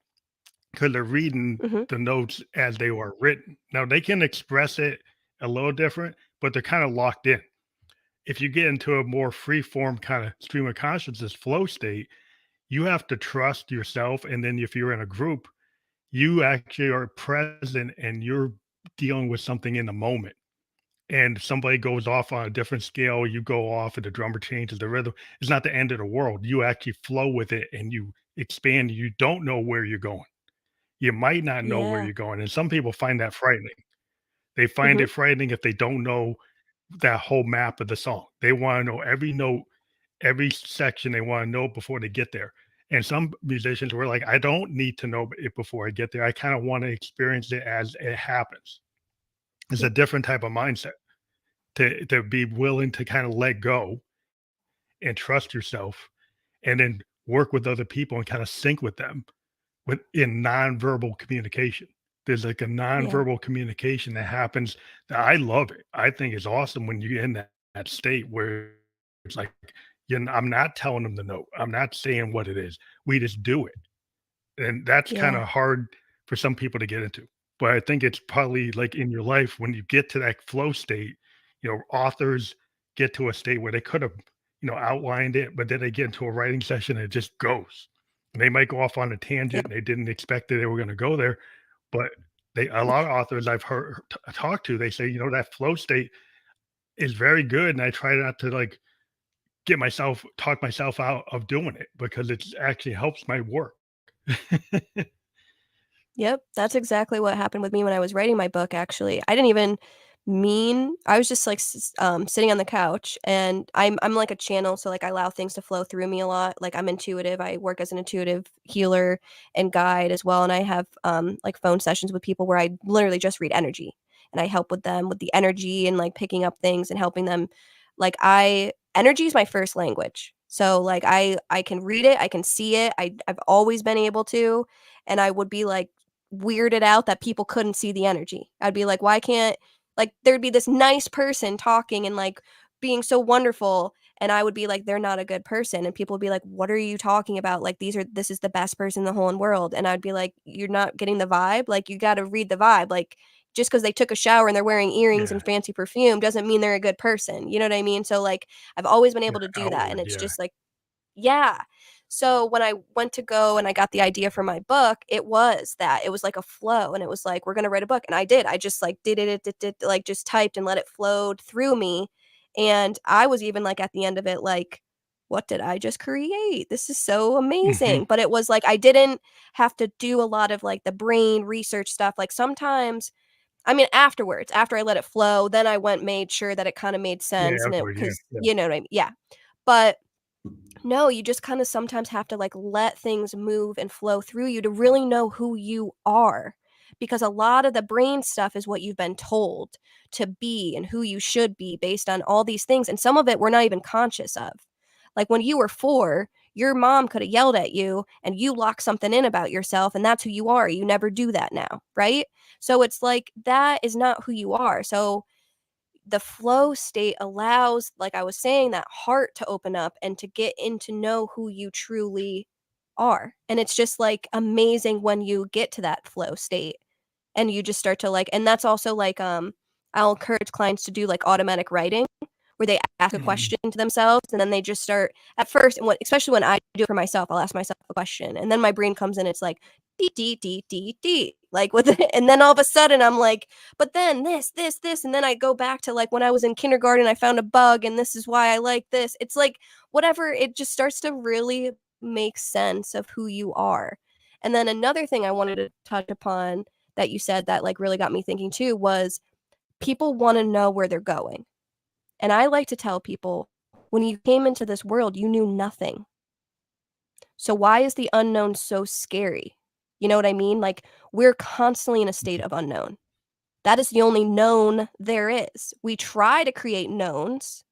because they're reading mhm, the notes as they were written. Now they can express it a little different, but they're kind of locked in. If you get into a more free form kind of stream of consciousness flow state, you have to trust yourself. And then if you're in a group, you actually are present and you're dealing with something in the moment. And somebody goes off on a different scale, you go off and the drummer changes the rhythm. It's not the end of the world. You actually flow with it and you expand. You don't know where you're going. You might not know where yeah, you're going, and some people find that frightening. They find mhm, it frightening if they don't know that whole map of the song. They wanna know every note, every section they wanna know before they get there. And some musicians were like, "I don't need to know it before I get there. I kinda wanna experience it as it happens." It's yeah, a different type of mindset to be willing to kinda let go and trust yourself, and then work with other people and kind of sync with them with in nonverbal communication. There's like a Yeah. nonverbal communication that happens that I love it. I think it's awesome when you're in that state where it's like, I'm not telling them the no. I'm not saying what it is. We just do it. And that's kind Yeah. of hard for some people to get into. But I think it's probably like in your life when you get to that flow state, authors get to a state where they could have, outlined it, but then they get into a writing session and it just goes. And they might go off on a tangent Yep. and they didn't expect that they were going to go there. But a lot of authors I've heard talk to, they say, that flow state is very good. And I try not to like talk myself out of doing it because it actually helps my work. Yep, that's exactly what happened with me when I was writing my book, actually. I didn't even mean I was just, like, sitting on the couch, and I'm like a channel, so, like, I allow things to flow through me a lot. Like, I'm intuitive, I work as an intuitive healer and guide as well, and I have, like, phone sessions with people where I literally just read energy, and I help with them with the energy and, like, picking up things and helping them. Like, I energy is my first language. So, like, I can read it, I can see it, I've always been able to, and I would be, like, weirded out that people couldn't see the energy. I'd be like, "Why can't," like, there'd be this nice person talking and, like, being so wonderful, and I would be like, "They're not a good person," and people would be like, "What are you talking about? Like, this is the best person in the whole world," and I'd be like, "You're not getting the vibe? Like, you gotta read the vibe. Like, just because they took a shower and they're wearing earrings Yeah. and fancy perfume doesn't mean they're a good person." You know what I mean? So, like, I've always been Yeah. able to do that, and Outward. it's Yeah. just like, yeah. So when I went to go and I got the idea for my book, it was that. It was like a flow, and it was like, "We're gonna write a book," and I did. I just, like, did, like, just typed and let it flow through me, and I was even, like, at the end of it, like, "What did I just create? This is so Hmm. amazing." But it was like I didn't have to do a lot of, like, the brain research stuff. Like, sometimes I mean, afterwards, after I let it flow, then I went made sure that it kinda made Yeah. sense and it Outward. Yeah. because Yeah. you know what I mean? Yeah. But no, you just kinda sometimes have to, like, let things move and flow through you to really know who you are, because a lot of the brain stuff is what you've been told to be and who you should be based on all these things, and some of it we're not even conscious of. Like, when you were 4, your mom coulda yelled at you, and you locked something in about yourself, and that's who you are, you never do that now, right? So it's like, that is not who you are, so the flow state allows, like I was saying, that heart to open up and to get in to know who you truly are. And it's just like amazing when you get to that flow state and you just start to like, and that's also like, I'll encourage clients to do like automatic writing where they ask a Mhm. question to themselves and then they just start at first, and what, especially when I do it for myself, I'll ask myself a question and then my brain comes in, it's like dee dee dee dee dee, like with it, and then all of a sudden I'm like, but then this, and then I go back to like when I was in kindergarten, I found a bug, and this is why I like this. It's like whatever, it just starts to really make sense of who you are. And then another thing I wanted to touch upon that you said that like really got me thinking too was people want to know where they're going. And I like to tell people, when you came into this world, you knew nothing. So why is the unknown so scary? You know what I mean? Like, we're constantly in a state of unknown. That is the only known there is. We try to create knowns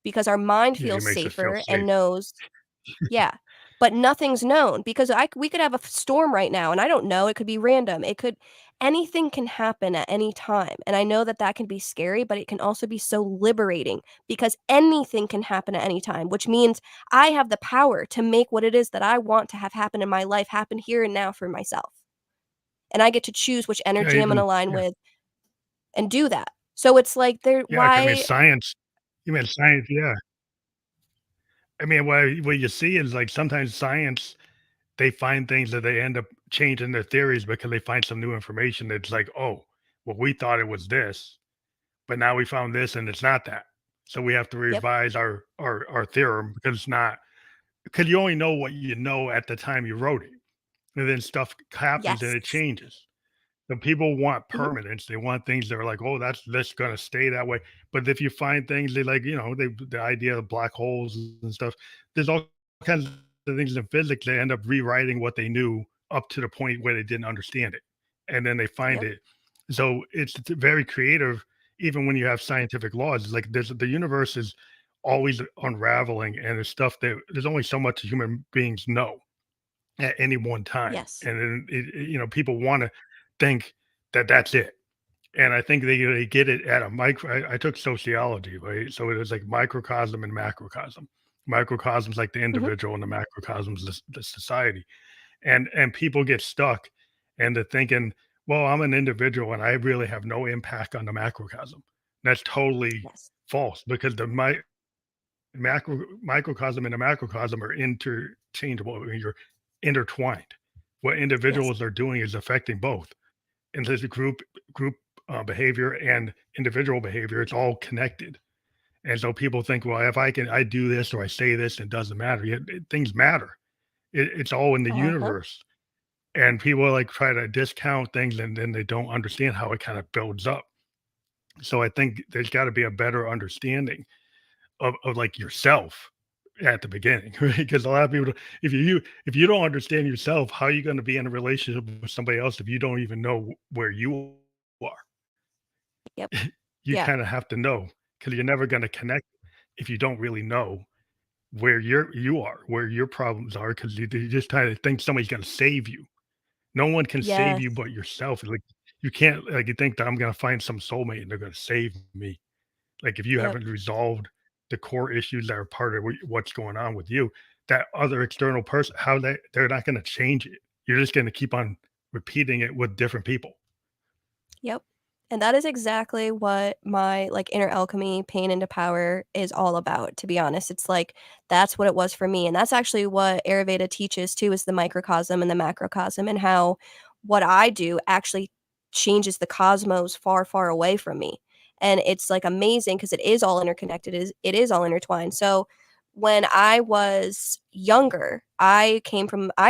because our mind Yeah. It feels makes us feel safer safe. and knows. Yeah, but nothing's known because we could have a storm right now, and I don't know, it could be random, it could anything can happen at any time, and I know that that can be scary, but it can also be so liberating because anything can happen at any time, which means I have the power to make what it is that I want to have happen in my life happen here and now for myself, and I get to choose which Yeah. energy I'm gonna Even. align Yeah. with and do that. So it's like there Yeah. I mean, why. science. You mean science? Yeah. I mean, what you see is like sometimes science, they find things that they end up changing their theories because they find some new information that's like, oh, well, we thought it was this, but now we found this and it's not that. So we have to Yep, revise our theorem because it's not, because you only know what you know at the time you wrote it. And then stuff happens and yes. it changes. So people want Mhm, permanence. They want things that are like, oh, that's gonna stay that way. But if you find things they like, the idea of black holes and stuff, there's all kinds of things in physics that end up rewriting what they knew up to the point where they didn't understand it. And then they find yep, it. So it's very creative, even when you have scientific laws. It's like the universe is always unraveling, and there's stuff that there's only so much human beings know at any one time, Yes. and then people want to think that that's it. And I think they get it at a micro. I took sociology, right? So it was like microcosm and macrocosm. Microcosm's like the Mhm. individual, and the macrocosm's the society. And people get stuck into thinking, well, I'm an individual and I really have no impact on the macrocosm. That's totally Yes. false, because the microcosm and the macrocosm are interchangeable. I mean, you're intertwined. What Yes. individuals are doing is affecting both. And there's a group behavior and individual behavior. It's all connected. And so people think, well, if I do this or I say this, it doesn't matter. Yet things matter. It's all in the Uh-huh. universe. And people like try to discount things, and then they don't understand how it kind of builds up. So I think there's got to be a better understanding of like yourself at the beginning, right? Because a lot of people, if you don't understand yourself, how are you going to be in a relationship with somebody else if you don't even know where you are? Yep. You Yeah. kind of have to know, because you're never going to connect if you don't really know where you are, where your problems are, because you just kind of think somebody's going to save you. No one can save Yes. you but yourself. Like, you can't, like, you think that I'm gonna find some soulmate and they're gonna save me. Like, if you Yep. haven't resolved the core issues that are part of what's going on with you, that other external person, how they're not gonna change it. You're just gonna keep on repeating it with different people. Yep. And that is exactly what my, like, inner alchemy, pain into power is all about, to be honest. It's like, that's what it was for me, and that's actually what Ayurveda teaches too, is the microcosm and the macrocosm, and how what I do actually changes the cosmos far, far away from me. And it's, like, amazing because it is all interconnected, it is all intertwined. So, when I was younger, I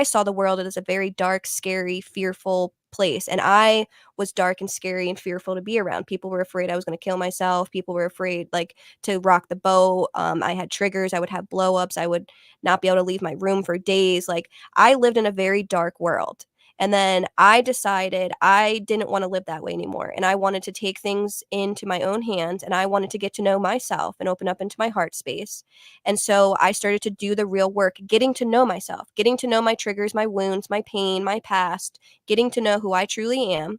saw the world as a very dark, scary, fearful place, and I was dark and scary and fearful to be around. People were afraid I was gonna kill myself. People were afraid, like, to rock the boat. I had triggers. I would have blow-ups. I would not be able to leave my room for days. Like, I lived in a very dark world. And then I decided I didn't wanna live that way anymore, and I wanted to take things into my own hands, and I wanted to get to know myself and open up into my heart space. And so I started to do the real work, getting to know myself, getting to know my triggers, my wounds, my pain, my past, getting to know who I truly am,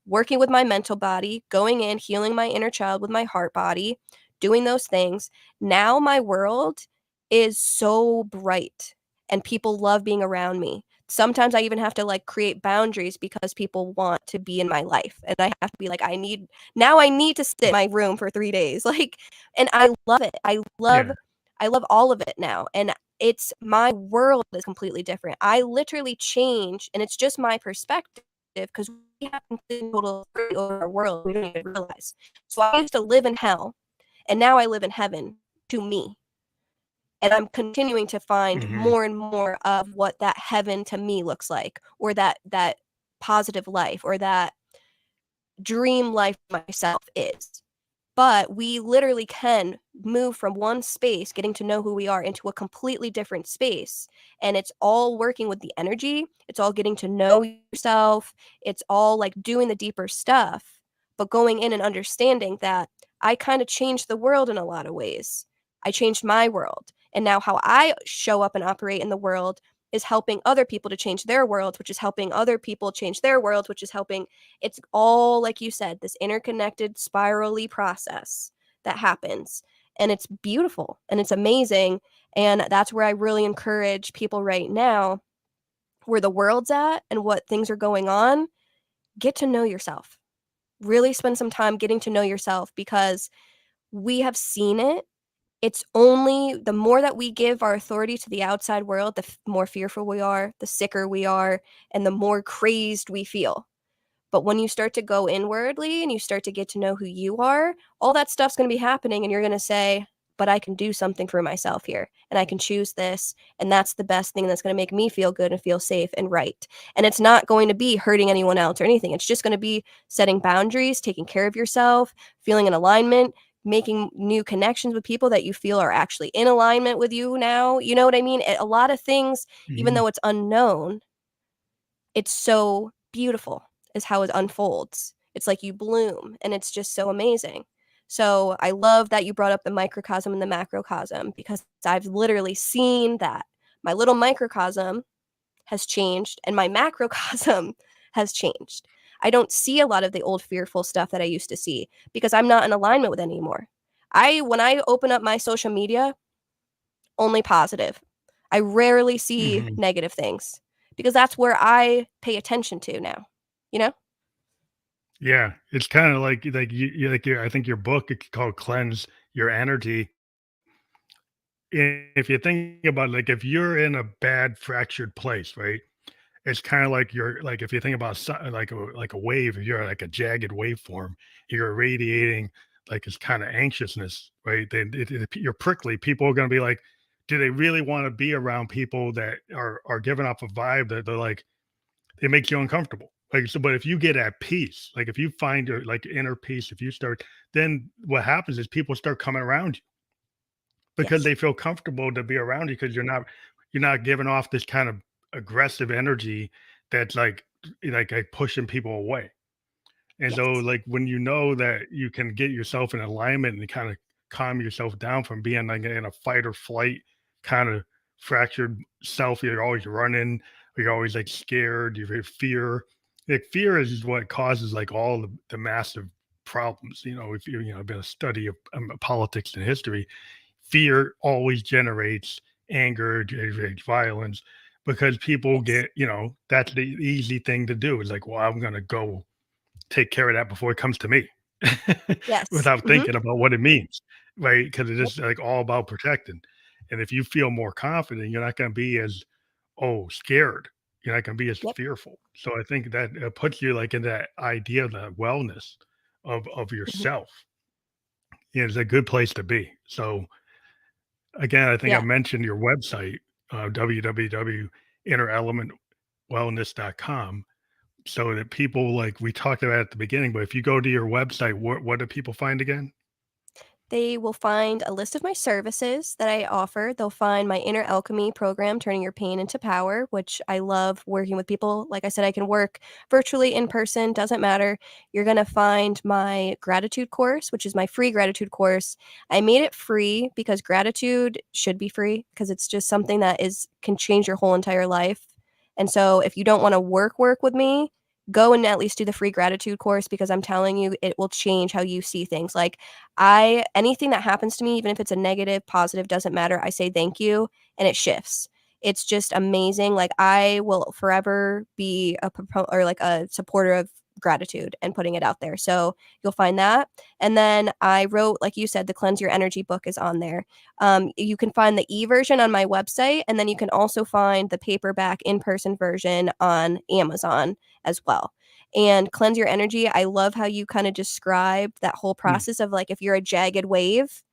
working with my mental body, going in, healing my inner child with my heart body, doing those things. Now my world is so bright and people love being around me. Sometimes I even have to like create boundaries because people want to be in my life. And I have to be like, I need to sit in my room for 3 days. Like, and I love it. Yeah. I love all of it now. And it's my world is completely different. I literally change, and it's just my perspective because we have complete total authority over our world. We don't even realize. So I used to live in hell, and now I live in heaven to me. And I'm continuing to find Mhm. more and more of what that heaven to me looks like, or that positive life, or that dream life myself is. But we literally can move from one space, getting to know who we are, into a completely different space. And it's all working with the energy. It's all getting to know yourself. It's all like doing the deeper stuff, but going in and understanding that I kind of changed the world in a lot of ways. I changed my world. And now how I show up and operate in the world is helping other people to change their worlds, which is helping other people change their worlds, which is helping. It's all, like you said, this interconnected spirally process that happens. And it's beautiful and it's amazing. And that's where I really encourage people right now, where the world's at and what things are going on. Get to know yourself. Really spend some time getting to know yourself, because we have seen it. It's only the more that we give our authority to the outside world, the more fearful we are, the sicker we are, and the more crazed we feel. But when you start to go inwardly and you start to get to know who you are, all that stuff's going to be happening, and you're going to say, but I can do something for myself here, and I can choose this, and that's the best thing that's going to make me feel good and feel safe and right. And it's not going to be hurting anyone else or anything. It's just going to be setting boundaries, taking care of yourself, feeling in alignment, making new connections with people that you feel are actually in alignment with you now. You know what I mean? A lot of things, even Mhm. though it's unknown, it's so beautiful is how it unfolds. It's like you bloom, and it's just so amazing. So I love that you brought up the microcosm and the macrocosm, because I've literally seen that my little microcosm has changed and my macrocosm has changed. I don't see a lot of the old fearful stuff that I used to see because I'm not in alignment with it anymore. When I open up my social media, only positive. I rarely see Hmm. negative things because that's where I pay attention to now, you know? Yeah, it's kind of like you like your I think your book it's called Cleanse Your Energy. If you think about like if you're in a bad fractured place, right? It's kind of like you're like if you think about like a wave, if you're like a jagged waveform, you're irradiating like this kind of anxiousness, right? You're prickly. People are going to be like, do they really want to be around people that are giving off a vibe that they're like it makes you uncomfortable. Like so, but if you get at peace, like if you find your like inner peace, if you start, then what happens is people start coming around you because Yes. they feel comfortable to be around you because you're not giving off this kind of aggressive energy that's like pushing people away. And so Yes. like when you know that you can get yourself in alignment and kind of calm yourself down from being like in a fight or flight kind of fractured self, you're always running, or you're always like scared, you have fear. Like fear is what causes like all the massive problems. If been a study of politics and history, fear always generates anger, generates violence because people Yes. get, that's the easy thing to do. Is like, well, I'm going to go take care of that before it comes to me Yes. without Mhm. thinking about what it means, right? Because it Yep. is like all about protecting. And if you feel more confident, you're not going to be as, scared. You're not going to be as Yep. fearful. So I think that puts you like in that idea of the wellness of Mhm. yourself. It's a good place to be. So again, I think I Yeah. mentioned your website, www.innerelementwellness.com, so that people like we talked about at the beginning, but if you go to your website, what do people find again? They will find a list of my services that I offer. They'll find my Inner Alchemy program, Turning Your Pain into Power, which I love working with people. Like I said, I can work virtually, in person, doesn't matter. You're going to find my gratitude course, which is my free gratitude course. I made it free because gratitude should be free because it's just something that can change your whole entire life. And so if you don't want to work with me, go and at least do the free gratitude course, because I'm telling you, it will change how you see things. Like, anything that happens to me, even if it's a negative, positive, doesn't matter. I say thank you and it shifts. It's just amazing. Like, I will forever be or like a supporter of gratitude and putting it out there. So you'll find that. And then I wrote, like you said, the Cleanse Your Energy book is on there. You can find the e-version on my website, and then you can also find the paperback in-person version on Amazon as well. And Cleanse Your Energy, I love how you kind of described that whole Mm. process of, like, if you're a jagged wave,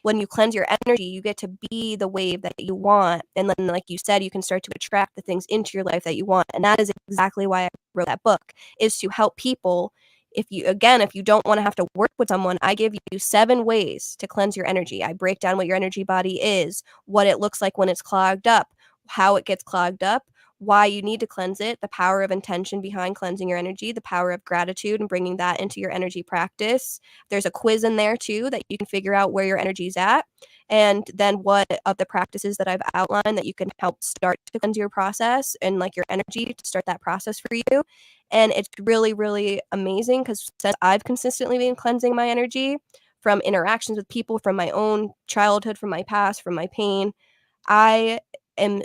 when you cleanse your energy, you get to be the wave that you want. And then, like you said, you can start to attract the things into your life that you want. And that is exactly why I wrote that book, is to help people. If you don't want to have to work with someone, I give you 7 ways to cleanse your energy. I break down what your energy body is, what it looks like when it's clogged up, how it gets clogged up, why you need to cleanse it, the power of intention behind cleansing your energy, the power of gratitude and bringing that into your energy practice. There's a quiz in there too that you can figure out where your energy's at, and then what of the practices that I've outlined that you can help start to cleanse your process and like your energy to start that process for you. And it's really, really amazing because since I've consistently been cleansing my energy from interactions with people, from my own childhood, from my past, from my pain, I am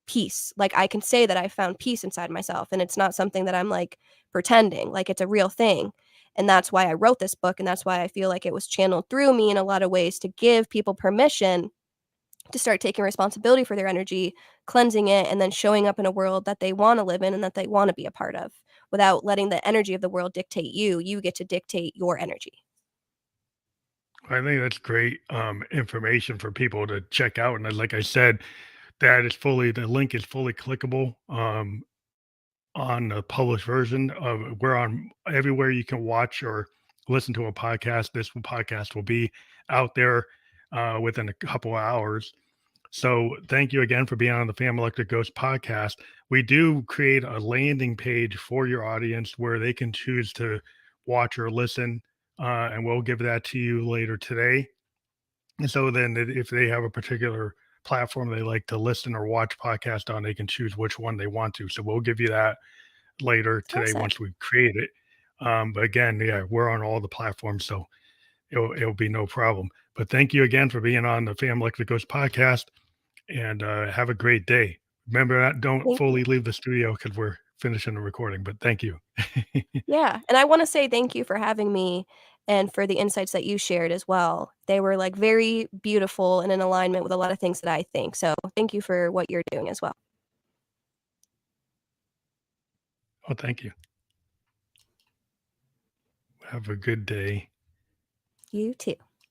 peace. Like, I can say that I found peace inside myself, and it's not something that I'm like pretending. Like, it's a real thing. And that's why I wrote this book, and that's why I feel like it was channeled through me in a lot of ways to give people permission to start taking responsibility for their energy, cleansing it, and then showing up in a world that they want to live in and that they want to be a part of, without letting the energy of the world dictate you. You get to dictate your energy. I think that's great information for people to check out. And like I said, the link is fully clickable on the published version of we're on everywhere you can watch or listen to a podcast. This podcast will be out there within a couple of hours. So thank you again for being on the Family Electric Ghost podcast. We do create a landing page for your audience where they can choose to watch or listen and we'll give that to you later today. And so then if they have a particular platform they like to listen or watch podcast on, they can choose which one they want to. So we'll give you that later today Awesome. once we create it. But again, yeah, we're on all the platforms, so it'll be no problem. But thank you again for being on the Family Like the Ghost podcast, and have a great day. Remember that don't Thank you. fully leave the studio because we're finishing the recording. But thank you. Yeah, and I wanna say thank you for having me and for the insights that you shared as well. They were, like, very beautiful and in alignment with a lot of things that I think, so thank you for what you're doing as well. Oh, thank you. Have a good day. You too.